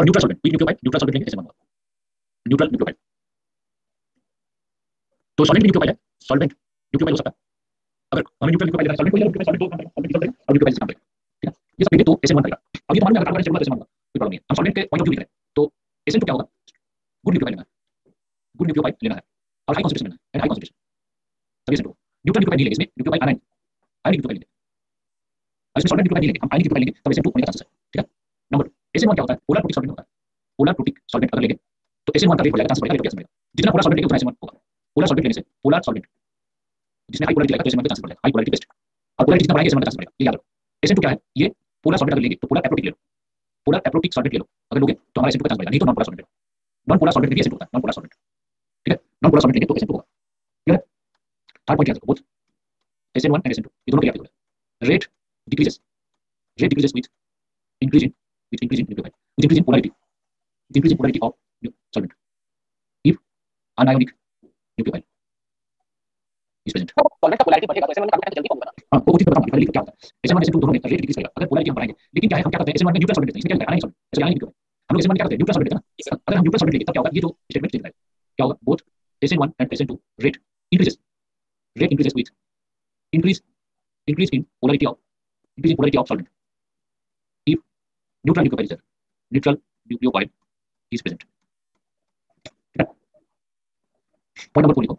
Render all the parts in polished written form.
और neutral solvent, weak nucleophile, neutral solvent लेंगे ऐसे बनवा, न्यूट्रल न्यूक्लियोफाइल। तो सॉल्वेंट भी न्यूक्लियोफाइल है, सॉल्वेंट न्यूक्लियोफाइल हो सकता है। अगर हमें न्यूट्रल न्यूक्लियोफाइल लेना है, सॉल्वेंट को ले लो, न्यूक्लियोफाइल सॉल्वेंट दो काम करेगा, सॉल्वेंट डिसॉल्व करेगा और न्यूक्लियोफाइल से काम करेगा, ठीक है। ये सब लेंगे तो ऐसे वन बनेगा। अब ये तो मालूम है, अगर कार्बन चलूंगा तो ऐसे बनूंगा, कोई प्रॉब्लम नहीं है। हम सॉल्वेंट के पॉइंट ऑफ व्यू लिख रहे हैं, तो एसएन2 क्या होगा, गुड न्यूक्लियोफाइल लेना है, गुड न्यूक्लियोफाइल लेना है और हाई कॉन्सेंट्रेशन लेना है, हाई कॉन्सेंट्रेशन तभी एसएन2। न्यूट्रल न्यूक्लियोफाइल नहीं लेंगे, इसमें न्यूक्लियोफाइल आयन, आयन न्यूक्लियोफाइल लेंगे, और इसमें सॉल्वेंट न्यूक्लियोफाइल नहीं लेंगे, हम आयन न्यूक्लियोफाइल लेंगे तब एसएन2 होने का चांसेस है, ठीक है। नंबर 2, एसएन1 क्या होता है, पोलर प्रोटिक सॉल्वेंट होता है, पोलर प्रोटिक सॉल्वेंट अगर लेंगे तो एसएन1 का रेट बढ़ जाएगा, चांस बढ़ेगा, रेट बढ़ेगा। जितना पोलर सॉल्वेंट लेंगे उतना एसएन1 होगा। पोलर सॉल्वेंट लेने से, पोलर सॉल्वेंट जिसमें हाई पोलैरिटी रहेगा तो एसएन1 का चांस बढ़ेगा, हाई पोलैरिटी बेस्ट, और पोलैरिटी जितना बढ़ेगा एसएन1 का चांस बढ़ेगा, ये याद रखो। एसएन2 क्या है, ये पोलर सॉल्वेंट अगर लेंगे तो पोलर एप्रोटिक ले लो, पोलर एप्रोटिक सॉल्वेंट ले लो, अगर लोगे तो हमारा एसएन2 का चांस बढ़ेगा, नहीं तो नॉन पोलर सॉल्वेंट ले लो। नॉन पोलर सॉल्वेंट भी एसएन2 होता है, नॉन पोलर सॉल्वेंट, ठीक है। नॉन पोलर सॉल्वेंट लेंगे तो एसएन2 होगा, ठीक है। थर्ड पॉइंट याद रखो, बोथ एसएन1 एंड एसएन2 ये दोनों क्या होगा, rate decreases with increase in nucleophile, with increase in polarity, with increase in polarity of solvent if anionic nucleophile is present। Solvent का पोलैरिटी बढ़ेगा तो एसएन1 का जल्दी फॉर्म होगा। हां, वो चीज बताऊंगा, पहले क्या होता है, एसएन1 एसएन2 दोनों में रेट डिक्रीज करेगा अगर पोलैरिटी हम बढ़ाएंगे। लेकिन क्या है, हम क्या करते हैं, एसएन1 में न्यूट्रल सॉल्वेंट लेते हैं, इसमें क्या लिखा है, आयनिक सॉल्वेंट, ऐसे आयनिक nucleophile। हम लोग एसएन1 में क्या करते हैं, न्यूट्रल सॉल्वेंट लेते हैं ना, अगर हम न्यूट्रल सॉल्वेंट लेंगे तब क्या होगा, ये जो स्टेटमेंट चेंज रहेगा, क्या होगा, both SN1 and SN2 rate increases with increase in polarity of solvent if neutral nucleophile is there, neutral nucleophile is present। Point number 4 लिखो,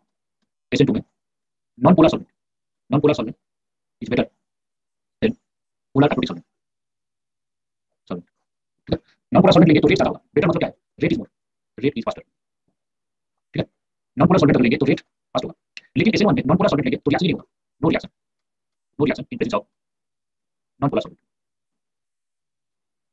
SN2 में non polar solvent is better than polar aprotic solvent, ठीक है। Non polar solvent लेंगे तो rate ज्यादा होगा, better मतलब क्या है, rate is more, rate is faster, ठीक है। नॉन पोलर सॉल्वेंट लेंगे तो रेट फास्ट होगा, लेकिन SN1 में नॉन पोलर सॉल्वेंट लेंगे तो रिएक्शन नहीं होगा, no reaction in presence of non polar solvent,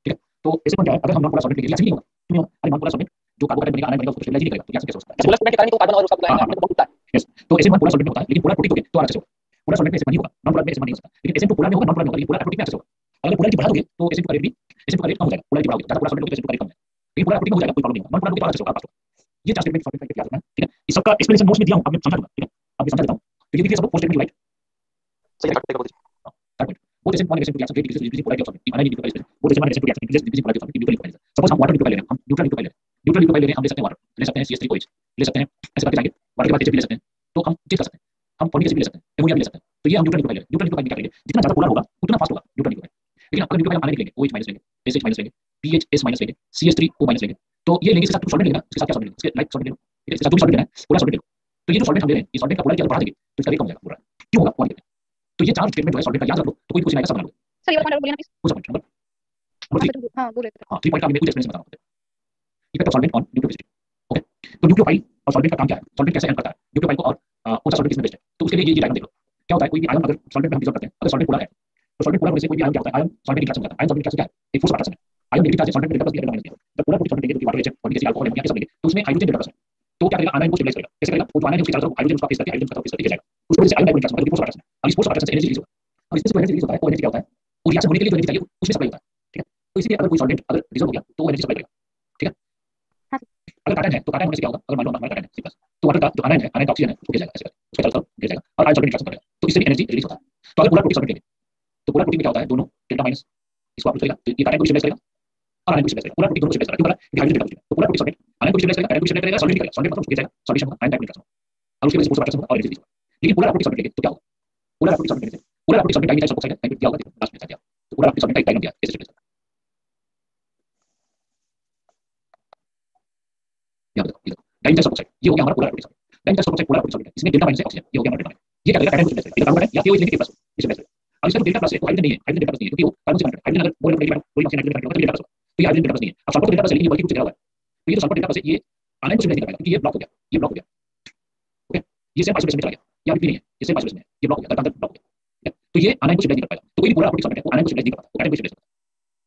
ठीक है। तो SN1 क्या है, अगर हम नॉन पोलर सॉल्वेंट लेंगे रिएक्शन नहीं होगा, क्यों? अरे नॉन पोलर सॉल्वेंट जो कार्बोहाइड्रेट बनेगा, आयन बनेगा, उसको स्टेबलाइज नहीं करेगा, तो रिएक्शन कैसे हो सकता है, पोलर सॉल्वेंट के कारण ही तो कार्बन और उसका पूरा है तो बहुत टूटता है। यस, तो SN1 पोलर सॉल्वेंट में होता है, लेकिन पोलर प्रोटिक हो गया तो आर होगा, पोलर सॉल्वेंट में SN1 नहीं होगा, नॉन पोलर में SN1 नहीं हो सकता, लेकिन SN2 पोलर में होगा, नॉन पोलर में होगा, लेकिन पोलर एप्रोटिक में होगा। अगर पोलैरिटी बढ़ा दोगे तो SN2 का रेट भी, SN2 का रेट कम हो जाएगा, पोलैरिटी बढ़ाओगे ज्यादा पोलर सॉल्वेंट लोगे तो SN2 का रेट कम हो जाएगा, लेकिन पोलर एप्रोटिक में हो जाएगा, कोई प्रॉब्लम नहीं होगा, नॉन पोलर में तो फास्ट होगा। ये चार स्टेटमेंट सॉल्वेंट का याद रखना, ठीक है। इस सबका एक्सप्लेनेशन नोट्स में दिया हूं, अब मैं समझा दूंगा, ठीक है। अब मैं समझा देता हूं, तो ये देखिए सब फोर स्टेटमेंट राइट, सही है, देखो third point, both SN1 and SN2 reaction rate decreases with increasing polarity of solvent, anionic nucleophile is present, both SN1 and SN2 reaction increases with increasing polarity of solvent, neutral nucleophile is present। Suppose हम water nucleophile ले रहे हैं, हम neutral nucleophile ले रहे हैं, neutral nucleophile ले रहे हैं, हम ले सकते हैं वाटर, ले सकते हैं CH3OH, ले सकते हैं, ऐसे करके जाएंगे, वाटर के बाद HCl ले सकते हैं, तो हम चेक कर सकते हैं, हम फॉर्मिक एसिड भी ले सकते हैं, एमोनिया भी ले सकते हैं। तो ये हम न्यूट्रल न्यूक्लियोफाइल ले, न्यूट्रल न्यूक्लियोफाइल क्या करेंगे, जितना ज्यादा पोलर होगा उतना फास्ट होगा न्यूट्रल न्यूक्लियोफाइल। लेकिन अगर न्यूक्लियोफाइल हम आयनिक लेंगे, OH माइनस लेंगे, SH माइनस लेंगे, PHS माइनस लेंगे, CH3O माइनस लेंगे, तो ये लेंगे, इसके साथ सॉल्वेंट लेना, इसके साथ क्या सॉल्वेंट लेना, इसके लाइक सॉल्वेंट लेना, इसके साथ जो सॉल्वेंट लेना है पोलर सॉल्वेंट ले लो। तो ये जो सॉल्वेंट हम ले रहे हैं, इस सॉल्वेंट का पोलैरिटी बढ़ा देंगे तो इसका रेट कम हो जाएगा पूरा, क्यों होगा पॉइंट। तो ये चार स्टेटमेंट जो है सॉल्वेंट का याद रख लो, तो कोई क्वेश्चन आएगा सब बना लो। सर ये पॉइंट बोलिए ना प्लीज। वो सब नंबर 3, हां बोले थे। हां 3 पॉइंट का मैं कुछ एक्सप्लेनेशन बता रहा हूं। Effect of solvent on nucleophilicity, okay. तो न्यूक्लियोफाइल और सॉल्वेंट का काम क्या है, सॉल्वेंट कैसे एंड करता है न्यूक्लियोफाइल को, और कौन सा सॉल्वेंट इसमें बेस्ट है। तो उसके लिए ये डायग्राम देख लो, क्या होता है, कोई भी आयन अगर सॉल्वेंट में हम डिसॉल्व करते हैं, अगर सॉल्वेंट पोलर है तो सॉल्वेंट पोलर होने से कोई भी आयन क्या होता है, आयन सॉल्वेंट रिएक्शन करता है, आयन सॉल्वेंट रिएक्शन क्या है, एक फोर्स अट्रैक्शन है, आयन नेगेटिव चार्ज सॉल्वेंट में डेल्टा प्लस माइनस दिया, जब पोलर प्रोटिक सॉल्वेंट लेंगे तो water reaction formic acid alcohol ammonia के सब लेंगे, तो उसमें हाइड्रोजन डेल्टा प्लस है, तो क्या करेगा, आयन को स्टेबलाइज करेगा, कैसे करेगा, वो जो आयन है उसके चारों तरफ हाइड्रोजन उसका फेस करके, हाइड्रोजन उसका फेस करके जाएगा, उसको जैसे आयन डायपोल रिएक्शन करके फोर्स अट्रैक्शन, और इस फोर्स अट्रैक्शन से एनर्जी रिलीज होगा, और इससे जो एनर्जी रिलीज होता है वो एनर्जी क्या होता है, वो रिएक्शन होने के लिए जो एनर्जी चाहिए उसमें सप्लाई होता है, ठीक है। तो इसीलिए अगर कोई सॉल्वेंट अगर डिसॉल्व हो गया तो वो एनर्जी सप्लाई करेगा, ठीक है। अगर कार्बन है तो कार्बन होने से क्या होगा, अगर मान लो हमारा कार्बन है C+, तो वाटर का जो आयन है, आयन का ऑक्सीजन है, उसको गिर जाएगा, ऐसे करके उसके चारों तरफ गिर जाएगा और आयन सॉल्वेंट रिएक्शन करेगा, तो इससे भी एनर्जी रिलीज होता है। तो अगर पोलर प्रोटिक सॉल्वेंट लेंगे तो पोलर प्रोटिक में क्या होता है, दोनों डेल्टा माइनस इसको अप्रोच करेगा, तो ये कार्बन को स्टेबलाइज करेगा और आयन को स्टेबलाइज करेगा, पोलर प्रोटिक दोनों को स्टेबलाइज करेगा, क्योंकि हाइड्रोजन डेल्टा तो पोलर प्रोटिक सॉल्वेंट आयन को स्टेबलाइज करेगा, आयन को स्टेबलाइज करेगा, सॉल्वेंट करेगा, सॉल्वेंट मतलब गिर जाएगा, सॉल्यूशन होगा, आयन डायपोल रिएक्शन और उसके बाद फोर्स अट्रैक्शन होगा और एनर्जी रिलीज होगा। लेकिन पोलर प्रोटिक सॉल्वेंट लेंगे तो क्या होगा, पोलर प्रोटिक सॉल्वेंट लेंगे, polar protic solvent dimethyl sulphoxide है, क्या होगा देखो लास्ट में क्या, तो पोलर प्रोटिक सॉल्वेंट का डायग्राम दिया कैसे स्टेबलाइज करना, याद रखो, ये देखो डाइमिथाइल सल्फोक्साइड, ये हो गया हमारा polar protic solvent, dimethyl sulphoxide polar protic solvent है, इसमें डेल्टा माइनस है ऑक्सीजन, ये हो गया हमारा डेल्टा माइनस, ये क्या करेगा, कार्बन को स्टेबलाइज करेगा, कार्बन है या KOH लेंगे प्लस इसे स्टेबलाइज करेगा, और इसका जो डेल्टा प्लस है वो हाइड्रोजन नहीं है, हाइड्रोजन डेल्टा प्लस नहीं है, क्योंकि वो कार्बन से कनेक्टेड है, हाइड्रोजन अगर बोले नेगेटिव कोई ऑक्सीजन हाइड्रोजन कनेक्टेड होगा तो डेल्टा प्लस होगा, तो ये हाइड्रोजन डेल्टा प्लस नहीं है। अब सल्फर डेल्टा प्लस लेकिन ये बल्कि कुछ जगह हुआ है, तो ये जो सल्फर डेल्टा प्लस है ये आयन को स्टेबलाइज नहीं कर पाएगा, क्योंकि ये ब्लॉक हो गया, ये ब्लॉक हो गया, ओके। ये सेम आइसोलेशन में चला गया, यहाँ भी नहीं है, ये सेम आइसोलेशन में ये ब्लॉक हो गया, अंदर ब्लॉक हो गया, ठीक है। तो ये आयन को स्टेबलाइज नहीं कर पाएगा, तो कोई भी पोलर प्रोटिक सॉल्वेंट है वो आयन को स्टेबलाइज नहीं कर पाता, वो आयन को स्टेबलाइज करता है,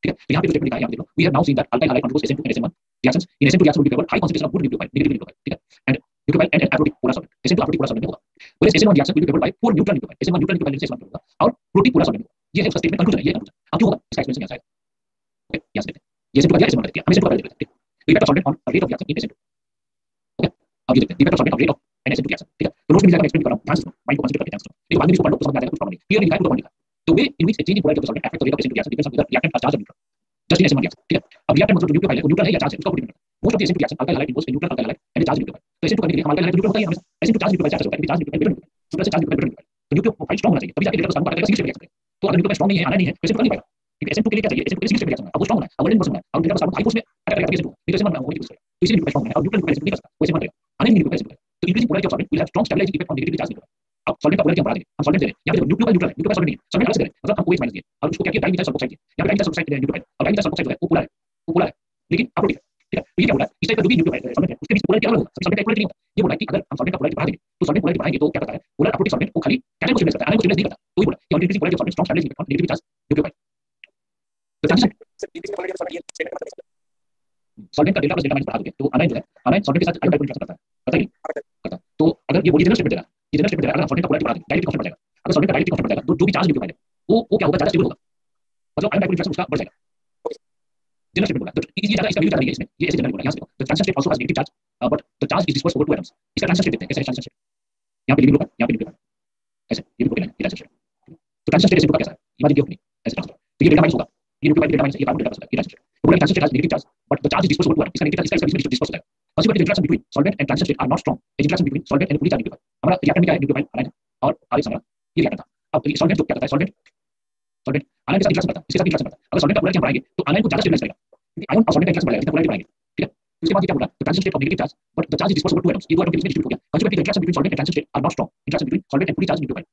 ठीक है। तो यहाँ पे जो स्टेटमेंट लिखा है यहाँ देख लो, we have now seen that alkyl hydride controls SN2 and SN1 reactions, in SN2 reaction will be favored high concentration of good nucleophile, negative nucleophile, ठीक है, and nucleophile and aprotic polar solvent, SN2 aprotic polar solvent में होगा, whereas SN1 reaction will be favored by poor neutral nucleophile, SN1 neutral nucleophile से SN1 होगा और protic polar solvent होगा। ये है उसका स्टेटमेंट, कंक्लूजन है, ये कंक्लूजन। अब क्यों होगा इसका एक्सप्लेनेशन यहाँ से आएगा, ओके, यहाँ से देखते हैं, ये SN2 का दिया, SN1 का दिया, हम SN2 का पहले देखते हैं, तो effect of solvent on rate of reaction in SN2, okay. अब ये देखते हैं effect of solvent on rate of an SN2 reaction, ठीक है। तो नोट्स में मिल जाएगा, मैं एक्सप्लेन कर रहा हूं, ध्यान से सुनो, माइंड को कंसीडर करके ध्यान से सुनो, लेकिन बाद में इसको पढ़ लो तो समझ आ जाएगा, कुछ प्रॉब्लम नहीं, क्लियर लिखा है, तो पॉइंट लिखा है। तो way in which a change in polarity of the solvent affects the rate of SN2 reaction depends on whether reactant are charged or neutral, just in SN1 reaction, ठीक है। अब अब रिएक्टेंट मतलब जो न्यूक्लियोफाइल है वो न्यूट्रल है या चार्ज है उसका ऊपर डिपेंड करता है। Most of the acid reaction alkyl halide involves neutral alkyl halide and charge nucleophile. तो एसिड को करने के लिए हमारे अल्काइल न्यूट्रल होता है हमेशा, acid to charge nucleophile charge होता है, चार्ज न्यूक्लियोफाइल न्यूट्रल से चार्ज न्यूक्लियोफाइल तो न्यूक्लियोफाइल स्ट्रांग होना चाहिए तभी जाके रिएक्टर को कार्बन का सिग्नल रिएक्ट करेगा। तो अगर न्यूक्लियोफाइल स्ट्रांग नहीं है, आना नहीं है, तो एसिड कर नहीं पाएगा। क्योंकि एसिड के लिए क्या चाहिए, एसिड के लिए सिग्नल रिएक्शन है, अब वो स्ट्रांग होना है, अब वर्ल्ड होना है, अब रिएक्टर कार्बन हाई फोर्स में अटैक करेगा एसिड को, नहीं तो एसिड होने की कोशिश करेगा। तो इसलिए न्यूक्लियोफाइल स्ट्रांग है और न्यूट्रल न्यूक्लियोफाइल नहीं कर सकता, वो एसिड करेगा, आने नहीं न्यूक्लियोफाइल एसिड। तो increasing polarity of solvent will have strong stabilizing effect on negatively charge nucleophile. अब सॉल्वेंट का पोलैरिटी हम बढ़ा देंगे, हम सॉल्वेंट दे रहे हैं, यहाँ पे न्यूक्लियोफाइल न्यूट्रल है, न्यूक्लियोफाइल सॉल्वेंट नहीं है, सॉल्वेंट अलग से दे रहे हैं, मतलब हम OH माइनस दिए और उसको क्या किया डाइमीथाइल सल्फोक्साइड दिया, यहाँ पे डाइमीथाइल सल्फोक्साइड दे न्यूक्लियोफाइल, अब डाइमीथाइल सल्फोक्साइड जो है वो पोलर है, वो पोलर है, लेकिन अप्रोटिक है, ठीक है। तो ये क्या बोला है, इस टाइप का जो भी न्यूक्लियोफाइल सॉल्वेंट है उसके बीच पोलैरिटी अलग होगा, सॉल्वेंट का पोलैरिटी नहीं होता। ये बोला है कि अगर हम सॉल्वेंट का पोलैरिटी बढ़ा देंगे तो सॉल्वेंट पोलैरिटी बढ़ाएंगे तो क्या करता है, पोलर अप्रोटिक सॉल्वेंट को खाली कैटायन को स्टिमुलेट करता है, आयन को स्टिमुलेट नहीं करता। तो ये बोला कि on increasing polarity of solvent strong stabilizing effect on negatively charge nucleophile. तो ट्रांजिशन सॉल्वेंट का डेल्टा प्लस डेल्टा माइनस बढ़ा दोगे तो अनायन जो है, अनायन सॉल्वेंट के साथ आयोडाइड ट्रांसफर करता है, पता ही करता। तो अगर ये वो जनरल स्टेटमेंट देगा, ये जनरल स्टेटमेंट देगा, अगर सॉल्वेंट का पोलैरिटी बढ़ा देंगे डायरेक्टली कांस्टेंट बढ़ जाएगा। अगर सॉल्वेंट का डायरेक्टली कांस्टेंट बढ़ जाएगा तो जो भी चार्ज न्यूक्लियोफाइल है वो क्या होगा, ज्यादा स्टेबल होगा, मतलब आयोडाइड ट्रांसफर उसका बढ़ जाएगा। जनरल स्टेटमेंट बोला, तो ये ज्यादा इसका वैल्यू ज्यादा नहीं है इसमें, ये ऐसे जनरल बोला, यहाँ से देखो the transition state also has negative charge but the charge is dispersed over two atoms. इसका ट्रांजिशन स्टेट देखते हैं कैसे ट्रांजिशन स्टेट, यहाँ पे लिविंग ग्रुप है, यहाँ पे लिविंग ग्रुप है, ऐसे ये प्रोटीन है, ये ट्रांजिशन स्टेट। तो ट्रांजिशन स्टेट एसिड का कैसा है, इमेजिन किया अपनी ऐसे ट्रांसफर, तो ये डेल्टा माइनस होगा, ये न्यूक्लियोफाइल डेल्टा माइनस, ये कार्बन डेल्टा प्लस होगा, ये ट्रांजिशन स्टेट। तो बोला transition state has negative charge but the charge is dispersed over two atoms, इसका नेगेटिव इसका बीच में डिस्पर्स होता है। Consequently, the interaction between solvent and transition state are not strong. The interaction between solvent and fully charged nucleophile, हमारा reactant में क्या है, nucleophile अनायन और आगे हमारा ये रिएक्टेंट था। अब सॉल्वेंट जो क्या करता है, सॉल्वेंट सॉल्वेंट आयन के साथ इंटरेक्शन करता है, इसके साथ इंटरेक्शन करता है। अगर सॉल्वेंट का पोलैरिटी हम बढ़ाएंगे तो आयन को ज्यादा स्टेबलाइज करेगा, क्योंकि आयन और सॉल्वेंट का इंटरेक्शन बढ़ेगा जितना पोलैरिटी बढ़ाएंगे, ठीक है। उसके बाद ये क्या बोला, the transition state of negative charge but the charge is dispersed over two atoms, ये दो एटम के बीच में डिस्ट्रीब्यूट हो गया। Consequently, the interaction between solvent and transition state are not strong. Interaction between solvent and fully charged nucleophile,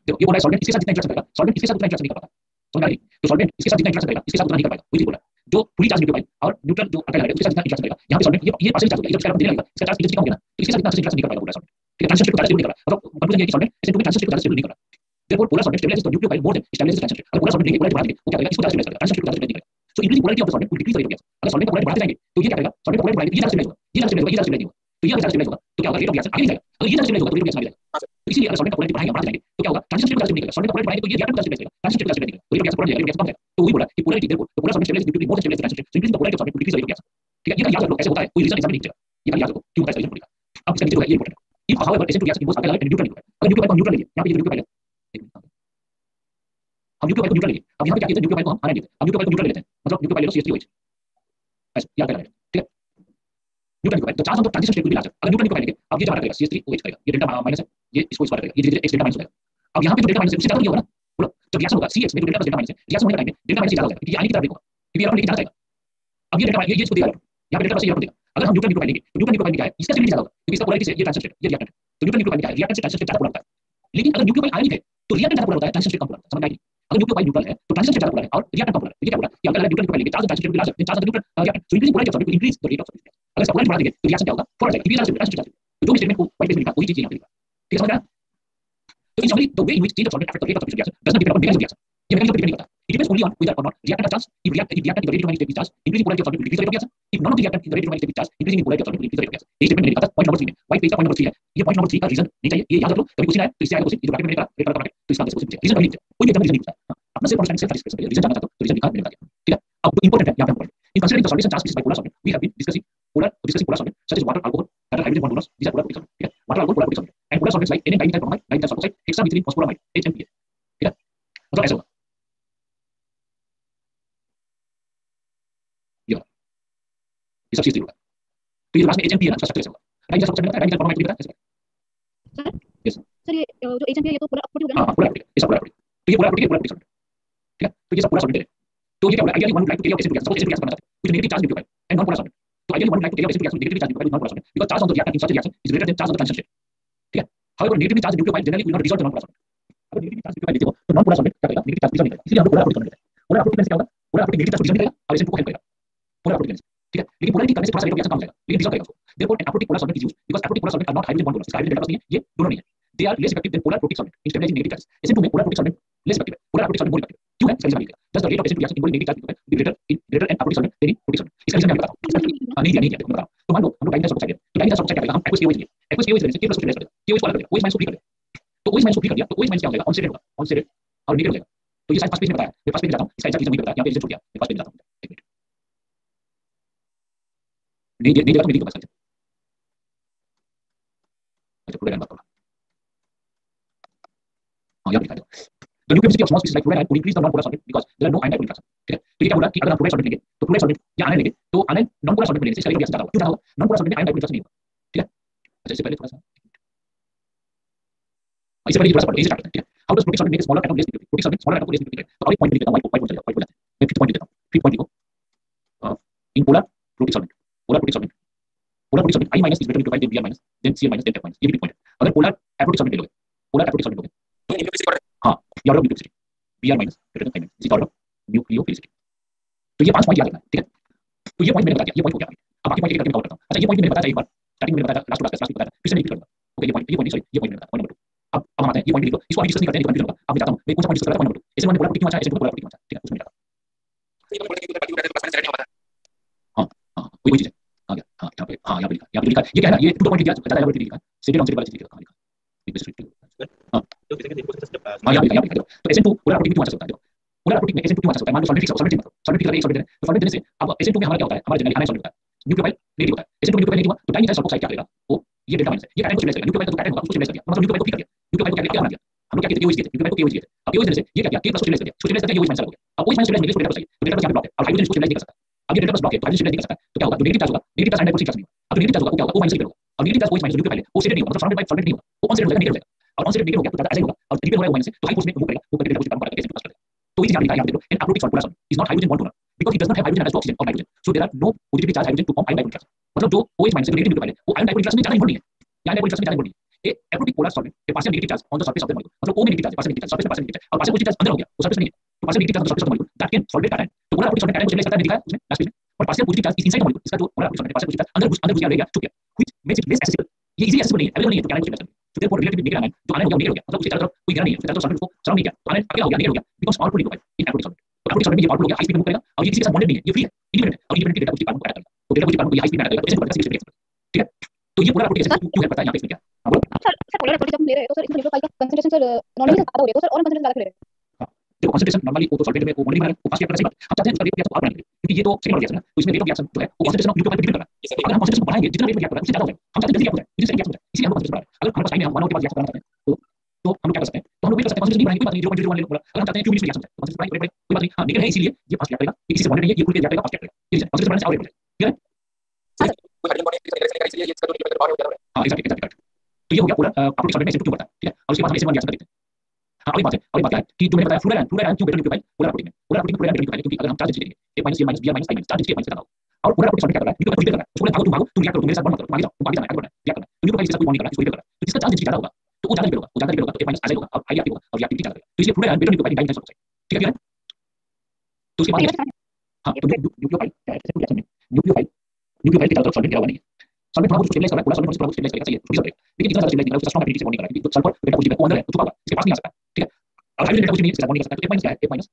देखो ये बोला है सॉल्वेंट इसके साथ जितना इंटरेक्शन करेगा, सॉल्वेंट इसके साथ उतना इंटरेक्शन नहीं कर पाता, समझ आ रही। तो सॉल्वेंट इसके साथ जितना इंटरेक्शन करेगा इसके साथ उतना नहीं कर पाएगा, वही बोला जो पूरी चार्ज न्यूक्लियोफाइल और न्यूट्रल जो अल्काइल है उसके साथ जितना इंटरेक्शन करेगा, यहाँ पे सॉल्वेंट ये पार्शियल चार्ज होगा, ये चार्ज देने लगेगा, इसका चार्ज इलेक्ट्रिक हो गया ना, तो इसके साथ इतना इंटरेक्शन नहीं कर पाएगा पूरा सॉल्वेंट, ठीक है। ट्रांजिशन स्टेट को ज्यादा स्टेबल नहीं कर रहा, मतलब कंक्लूजन ये है कि सॉल्वेंट एसिड में ट्रांजिशन स्टेट को ज्यादा स्टेबल नहीं कर रहा। Therefore, polar solvent stabilizes the nucleophile more than stabilizes the transition state. अगर polar solvent लेंगे, polarity बढ़ा देंगे, वो क्या करेगा, इसको ज्यादा stabilize करेगा, transition state को ज्यादा stabilize नहीं करेगा। So increasing polarity of the solvent will decrease the rate of gas. अगर solvent का polarity बढ़ाते जाएंगे तो ये क्या करेगा, solvent का polarity बढ़ाएंगे तो ये ज्यादा stabilize होगा, ये ज्यादा stabilize होगा, ये ज्यादा stabilize होगा, तो ये ज्यादा stabilize होगा, तो क्या होगा, rate of reaction आगे नहीं जाएगा। अगर ये ज्यादा stabilize होगा तो rate of reaction आगे जाएगा। तो इसीलिए अगर solvent का polarity बढ़ाएंगे, बढ़ाते जाएंगे तो क्या होगा, transition state को ज्यादा stabilize करेगा, solvent का polarity बढ़ाएंगे तो ये reactant को ज्यादा stabilize करेगा, transition state को ज्यादा stabilize करेगा, तो rate of reaction बढ़ जाएगा, rate of reaction कम जाएगा। तो वही बोला कि polarity therefore the polar solvent stabilizes nucleophile more than stabilizes the transition state. So increasing the polarity of solvent will decrease the rate of reaction. ठीक है, ये याद रख लो कैसे होता है, कोई रीजन एग्जाम में नहीं चलेगा, ये याद रखो क्यों होता है रीजन पूरी का। अब इसका नीचे जो है ये इंपॉर्टेंट है, if however acid reaction involves alkyl and neutral nucleophile, अगर न्यूक्लियोफाइल को न्यूट्रल लीजिए, यहाँ पे ये न्यूक्लियोफाइल है, हम न्यूक्लियोफाइल को न्यूट्रल लेंगे, अब यहाँ पे क्या किया, न्यूक्लियोफाइल को हम आयन लेते हैं, अब न्यूक्लियोफाइल को न्यूट्रल लेते हैं, मतलब न्यूक्लियोफाइल ले लो CH3OH, ऐसे याद करना है, ठीक है। न्यूट्रल न्यूक्लियोफाइल, तो charge on the transition state will be larger, अगर न्यूट्रल न्यूक्लियोफाइल लेंगे, अब ये जो हमारा करेगा CH3OH करेगा, ये डेल्टा माइनस है, ये इसको स्क्वायर करेगा, ये धीरे-धीरे x डेल्टा माइनस हो जाएगा। अब यहाँ पे जो डेल्टा माइनस है उससे ज्यादा नहीं होगा ना, बोलो जब रिएक्शन होगा CH में जो डेल्टा प्लस डेल्टा माइनस है, रिएक्शन होने का टाइम में डेल्टा माइनस ज्यादा हो जाएगा, क्योंकि आयन की तरफ देखो, क्योंकि ये लेके ज्यादा जाएगा। अब ये डेल्टा ये इसको देगा, यहाँ पे डेल्टा प्लस ये देगा। अगर हम न्यूट्रल न्यूक्लियोफाइल लेंगे, तो न्यूट्रल न्यूक्लियोफाइल क्या है, इसका स्टेबिलिटी ज्यादा होगा, क्योंकि इसका पोलैरिटी से ये ट्रांजिशन स्टेट, ये रिएक्टेंट, तो न्यूट्रल न्यूक्लियोफाइल क्या है, रिएक्टेंट से ट्रांजिशन स्टेट ज्यादा पोलर होता है। लेकिन अगर न्यूक्लियोफाइल आयनिक है तो रिएक्टेंट ज्यादा पोलर होता है, ट्रांजिशन स्टेट कम पोलर, समझ में आई। अगर न्यूक्लियोफाइल न्यूट्रल है तो ट्रांजिशन स्टेट ज्यादा पोलर है और रिएक्टेंट कम पोलर है। ये क्या बोला कि अगर न्यूट्रल न्यूक्लियोफाइल लेंगे, charge transition state will larger, charge neutral reactant, so increasing polarity of solvent will increase the rate of solvent. अगर इसका पोलैरिटी बढ़ा देंगे तो रिएक्शन क्या होगा, फॉरवर्ड जाएगा, क्योंकि ट्रांजिशन स्टेट, तो जो भी स्टेटमेंट को व्हाइट पेज में लिखा वही चीज यहाँ पे लिखा, ठीक है, समझ में आया। तो in summary, the way in which change of solvent affect the rate of substitution reaction does not depend upon mechanism of reaction. ये mechanism पर depend नहीं करता. It depends only on whether or not reactant has charge. If reactant is the rate determining state with charge, increasing polarity of solvent will decrease the rate of reaction. If none of the reactant is the rate determining state with charge, increasing in polarity of solvent will decrease the rate of reaction. ये statement मैंने लिखा था point number 3 में. White page का point number 3 है. ये point number 3 का reason नहीं चाहिए. ये याद रख लो. कभी क्वेश्चन आए तो इससे आएगा क्वेश्चन. ये जो ब्रैकेट में लिखा रेड कलर का ब्रैकेट, तो इसका आंसर क्वेश्चन पूछे. रीजन नहीं पूछे. कोई भी एग्जाम में रीजन नहीं पूछता है. अपना self understanding self satisfaction reason जानना चाहते हो तो रीजन लिखा मैंने बता दिया. ठीक है. अब इंपॉर्टेंट है यहाँ पे important. In considering the solution charge is bipolar solvent, we have been discussing polar solvent such as water, alcohol, that are hydrogen bond donors. These are polar protic solvent. ठीक है. Water, alcohol, polar protic solvent. And polar solvents like NN dimethyl bromide, dimethyl sulfoxide, hexamethylene phosphoramide, HMPA. ठीक है. मतलब ऐसा होगा. ये वाला. ये सब चीज होगा. तो ये लास्ट में HMPA ना इसका स्ट्रक्चर ऐसा होगा. डाइमेथाइल sulfoxide पता है, डाइमेथाइल ब्रोमाइड पता है ऐसा. सर यस सर ये जो HMP है ये तो पूरा अपॉजिट हो गया ना। हां पोलर protic. ये सब पोलर protic. तो ये पोलर protic है, पोलर protic solvent. ठीक है. तो ये सब पोलर solvent है. तो ये क्या बोला, ideally one would like to take acid reaction, suppose acid reaction करना चाहते हैं, which negative charge nucleophile and non polar solvent. तो ideally one would like to take acid reaction with negatively charged nucleophile with non polar solvent because charge on the reactant in such a reaction is greater than charge on the transition state. ठीक है. However, negatively charged nucleophile generally will not dissolve the non polar solvent. अगर negatively charged nucleophile लेते हो तो non polar solvent क्या करेगा, negative charge dissolve नहीं करेगा. इसलिए हम लोग polar protic solvent लेते हैं. Polar protic means क्या होगा, polar protic negative charge को dissolve नहीं करेगा और acid को हेल्प करेगा. polar protic means ठीक है. लेकिन polarity करने से थोड़ा सा rate of reaction कम हो जाएगा, लेकिन dissolve करेगा उसको. Therefore, an aprotic polar solvent is used because aprotic polar solvent are not hydrogen bond donors. इसका hydrogen delta plus नहीं है, ये दोनों नहीं है. They are less effective than polar protic solvent in stabilizing negative charges. SN2 में polar protic solvent less effective है, polar aprotic solvent more effective. क्यों है, इसका रीजन लिखा. Thus the rate of SN2 reaction involving negative charge nucleophile will be greater in aprotic solvent than in protic solvent. इसका reason मैं बताता हूं. नहीं दिया देखो बता. तो मान लो हम लोग डाइमेथाइल sulfoxide है, तो डाइमेथाइल sulfoxide क्या करेगा, हम aqueous KOH लेंगे. aqueous KOH लेने से K+ को स्टेबलाइज कर देगा. KOH को अलग कर देगा, OH माइनस को फ्री कर देगा. तो OH माइनस को फ्री कर दिया तो OH माइनस क्या हो जाएगा, ऑन स्टेट होगा, ऑन स्टेट और निगेटिव हो जाएगा. तो ये साइड फर्स्ट पेज में बताया, मैं फर्स्ट पेज में जाता हूं, इसका एग्जैक्ट रीजन नहीं बताया, यहां पे रीजन छोड़ दिया, मैं फर्स्ट पेज में जाता हूं. एक मिनट नहीं देगा तो मैं नहीं कर सकता. अच्छा पूरा बात करो. हां यहां पे लिखा है. The nuclear of small species like fluoride would increase the non-polar solvent because there are no ion dipole interaction. ठीक है, तो ये क्या बोला कि अगर हम फ्लोराइड सॉल्वेंट लेंगे तो फ्लोराइड सॉल्वेंट या आयन लेंगे तो आयन नॉन पोलर सॉल्वेंट में लेने से इसका रिएक्शन ज्यादा होगा, क्यों ज्यादा होगा? नॉन पोलर सॉल्वेंट में आयन डाइपोल इंटरेक्शन नहीं होगा। ठीक है, अच्छा इससे पहले थोड़ा सा इससे पहले थोड़ा सा पढ़ो, इसे स्टार्ट करते हैं। How does protein solvent make smaller atom less nuclear? Protein solvent smaller atom को लेस न्यूक्लियर। तो अब एक पॉइंट लिख देता हूं, व्हाइट पॉइंट चलेगा, व्हाइट बोल जाते हैं। मैं फिफ्थ पॉइंट लिख देता हूं, फिफ्थ पॉइंट लिखो in polar protein solvent I minus is better nucleophile than Br minus then Cl minus then F minus, ये भी पॉइंट है। अगर पोलर एप्रोटिक सॉल्वेंट ले लोगे, पोलर एप्रोटिक सॉल्वेंट लोगे तो न्यूक्लियोफिलिसिटी बढ़ हां ये order of nucleophilicity Br minus greater than I minus, इसी ऑर्डर ऑफ न्यूक्लियोफिलिसिटी। तो ये 5 पॉइंट याद रखना है, ठीक है। तो ये पॉइंट मैंने बता दिया, ये पॉइंट हो गया। अब बाकी पॉइंट एक करके मैं कवर करता हूं। अच्छा ये पॉइंट मैंने बताया एक बार स्टार्टिंग में मैंने बताया, लास्ट में बताया, फिर से मैं रिपीट करूंगा। ओके ये पॉइंट सॉरी ये पॉइंट मैंने बताया, पॉइंट नंबर 2। अब हम आते हैं ये पॉइंट लिख लो, इसको अभी डिस्कस नहीं करते हैं, कंफ्यूजन होगा। अब मैं जाता हूं, मैं कौन सा पॉइंट डिस्कस कर रहा था, पॉइंट नंबर 2। इससे मैंने पोलर प्रोटीन क्यों अच्छा है, इससे पोलर प्रोटीन क्यों अच्छा है, ठीक है, उसमें जाता हां हां वही चीज है। आ गया हां यहाँ पे लिखा ये क्या है ना, ये 2 पॉइंट लिखा ज्यादा एलाबोरेट लिखा सेकेंड ऑन सेकेंड वाला चीज लिखा, कहां लिखा हां तो किसी के देखो हां यहाँ पे देखो। तो SN2 पोलर प्रोटीन क्यों अच्छा सकता है, देखो पोलर प्रोटीन में SN2 क्यों अच्छा सकता है। मान लो सॉल्वेंट सॉल्वेंट मतलब सॉल्वेंट की तरह एक सॉल्वेंट है, तो सॉल्वेंट देने से अब SN2 में हमारा क्या होता है, हमारा जनरली आयन सॉल्वेंट होता है, न्यूक्लियोफाइल नेगेटिव होता है। SN2 न्यूक्लियोफाइल नेगेटिव हुआ तो डाइमिथाइल सल्फोक्साइड क्या करेगा, वो ये डेल्टा माइनस है, ये कैटायन को स्टेबलाइज करेगा। न्यूक्लियोफाइल तो कैटायन होगा, उसको स्टेबलाइज कर दिया, मतलब न्यूक्लियोफाइल को ठीक कर दिया। न्यूक्लियोफाइल को क्या बना दिया, हम लोग क्या कहते हैं, KOH कहते हैं, न्यूक्लियोफाइल को KOH कहते हैं। अब KOH देने से ये क्या किया, K+ को स्टेबलाइज कर दिया, उसको स्टेबलाइज करके OH माइनस हो गया। अब OH माइनस स्टेबलाइज करने के लिए डेल्टा चाहिए, तो डेल्टा यहाँ पे ब्लॉक है और हाइड्रोजन इसको स्टेबलाइज नहीं कर सकता। अब ये डेल्टा ब्लॉक है तो हाइड्रोजन स्टेबलाइज नहीं कर सकता, तो क्या होगा, जो नेगेटिव चार्ज होगा, negative charge ion dipole interaction नहीं होगा। अब नेगेटिव चार्ज होगा वो क्या होगा, O माइनस होगा। अब negative charge OH minus nucleophile है, वो स्टेबल नहीं होगा, मतलब सराउंडेड बाय सॉल्वेंट नहीं होगा, वो अनस्टेबल हो जाएगा, नेगेटिव हो जाएगा। और अनस्टेबल नेगेटिव हो गया तो ज्यादा ऐसा ही होगा, और रिपेल हो रहा है O माइनस से, तो हाई फोर्स में मूव करेगा, वो करके डेल्टा कम करेगा, कैसे पास करेगा। तो ये यहाँ पे देखो, an aprotic polar solvent is not hydrogen bond donor because it does not have hydrogen attached to oxygen or nitrogen, so there are no positively charged hydrogen to form ion dipole interaction। मतलब जो OH minus से negative nucleophile है वो ion dipole interaction में ज्यादा important नहीं है, या आयन डाइपोल इंटरेक्शन में ज्यादा इंपॉर्टेंट नहीं है। A aprotic polar solvent a partial negative charge on the surface of the molecule, मतलब O में negative charge, partial negative charge, surface में पार्शियल नेगेटिव चार्ज, और पार्शियल पॉजिटिव चार्ज अंदर हो गया, वो सरफेस में नहीं है, तो partial negative charge on the surface of the molecule that can solvate cation. तो पोलर एप्रोटिक सॉल्वेंट कैटायन को स्टेबलाइज करता है, दिखा है उसमें लास्ट पेज में। और partial positive charge is inside the molecule, इसका जो polar aprotic solvent partial positive charge अंदर घुस गया चुप गया, which makes it less accessible. ये इजीली एक्सेसिबल नहीं है, अवेलेबल नहीं है, तो कैटायन को स्टेबलाइज करता है। तो देयरफॉर रिलेटिवली नेगेटिव आयन जो आयन हो गया, मतलब उसके चारों तरफ कोई घेरा नहीं है, उसके चारों तरफ सॉल्वेंट को सराउंड नहीं किया, तो आयन अकेला हो गया, नेगेटिव हो गया, because powerful liquid in aprotic solvent. तो एप्रोटिक सॉल्वेंट में ये पावरफुल हो गया, हाई स्पीड में मूव करेगा, और ये किसी के साथ बॉन्डेड नहीं है, ये फ्री है, इंडिपेंडेंट है, और इंडिपेंडेंट डेल्टा पॉजिटिव कार्बन को अटैक करेगा। तो डेल्टा पॉजिटिव कार्बन को ये हाई स्पीड में अटैक करेगा, तो इससे बढ़कर 6 ठीक है। तो ये पोलर एप्रोटिक क्यों हेल्प करता है यहाँ पे, इसमें क्या सर पोलर एप्रोटिक हम ले रहे हैं तो सर इसमें न्यूक्लियोफाइल का कंसंट्रेशन सर नॉर्मली ज्यादा हो रहा है, तो सर और कंसंट्रेशन ज्यादा ले रहे हैं। देखो कंसंट्रेशन नॉर्मली वो तो सॉल्वेंट में वो बॉन्डिंग बना है, वो फर्स्ट रिएक्टर से बात हम चाहते हैं उसका रेट तो आप बनाएंगे, क्योंकि ये तो सेकंड रिएक्शन है, तो इसमें रेट ऑफ रिएक्शन जो है वो कंसंट्रेशन ऑफ न्यूक्लियोफाइल पे डिपेंड कर रहा है। अगर हम कंसंट्रेशन बढ़ाएंगे, जितना रेट में रिएक्ट हो रहा है उससे ज्यादा हो जाएगा, हम चाहते हैं जल्दी रिएक्ट हो जाए, इसलिए सेकंड रिएक्शन हो जाए, इसलिए हम कंसंट्रेशन बढ़ा रहे हैं। अगर हमारे पास टाइम है, हम 1 आवर के बाद रिएक्ट करना चाहते हैं, तो हम लोग क्या कर सकते हैं, तो हम लोग वेट कर सकते हैं, कंसंट्रेशन नहीं बढ़ाएंगे, कोई बात नहीं, 0.01 ले लो। अगर हम चाहते हैं 2 मिनट्स में रिएक्शन हो जाए, तो कंसंट्रेशन बढ़ाएंगे, कोई बात नहीं, हां निकल है, इसीलिए ये फास्ट रिएक्ट करेगा, ये किसी से बॉन्डेड नहीं है, ये खुल के रिएक्ट करेगा, फास्ट रिएक्ट करेगा, ये कंसंट्रेशन बढ़ाने से और रेट हो जाए, ठीक है। कोई हाइड्रोजन बॉन्ड किसी डायरेक्शन का, इसलिए ये इसका जो न्यूक्लियोफाइल बाहर हो जा रहा है। हां एग्जैक्टली। तो ये हो गया पोलर एप्रोटिक सॉल्वेंट में SN2 क्यों बढ़ता है, ठीक है। और उसके बाद हम SN1 रिएक्शन कर देते हैं। हाँ अभी बात क्या है कि जो मैंने बताया फ्लोराइड क्यों बेटर न्यूक्लियोफाइल पोलर एप्रोटिक में, पोलर एप्रोटिक में फ्लोराइड बेटर न्यूक्लियोफाइल, क्योंकि अगर हम चार्ज लेंगे A minus Cl minus Br minus I minus charge इसके माइनस का होगा, और पोलर एप्रोटिक सॉल्वेंट क्या कर रहा है, न्यूक्लियोफाइल कर रहा है, उसको भागो तुम रिएक्ट करो, तुम मेरे साथ बॉन्ड मत करो, आगे जाओ, तुम आगे जाना है, आगे बढ़ना है, रिएक्ट करना है। तो न्यूक्लियोफाइल इससे कोई बॉन्ड नहीं कर रहा है, इसको रिपेल कर रहा है, तो जिसका चार्ज ज्यादा होगा तो वो ज्यादा रिपेल होगा, वो ज्यादा रिपेल होगा, तो A माइनस ऐसे होगा, और हाई एक्टिव होगा, और रिएक्टिविटी ज्यादा होगा, तो इसलिए fluoride better nucleophile dimethyl sulphoxide, ठीक है। तो उसके बाद हां तो न्यूक्लियोफाइल न्यूक्लियोफाइल के चारों तरफ सॉल्वेंट घेरा हुआ नहीं है, सॉल्वेंट थोड़ा बहुत स्टेबलाइज कर रहा है, पूरा सॉल्वेंट थोड़ा बहुत स्टेबलाइज करेगा, चाहिए थोड़ी सा ब्रेक, लेकिन इतना ज्यादा स्टेबलाइज नहीं कर रहा है, उसका स्ट्रांग एफिनिटी से बॉन्ड नहीं कर रहा है, क्योंकि सल्फर डेल्टा पॉजिटिव है, वो अंदर है, तो छुपा हुआ है, इसके पास नहीं आ सकता, ठीक है। और हाइड्रोजन डेल्टा पॉजिटिव नहीं है, इसके साथ बॉन्ड नहीं कर सकता, तो A माइनस क्या है, A minus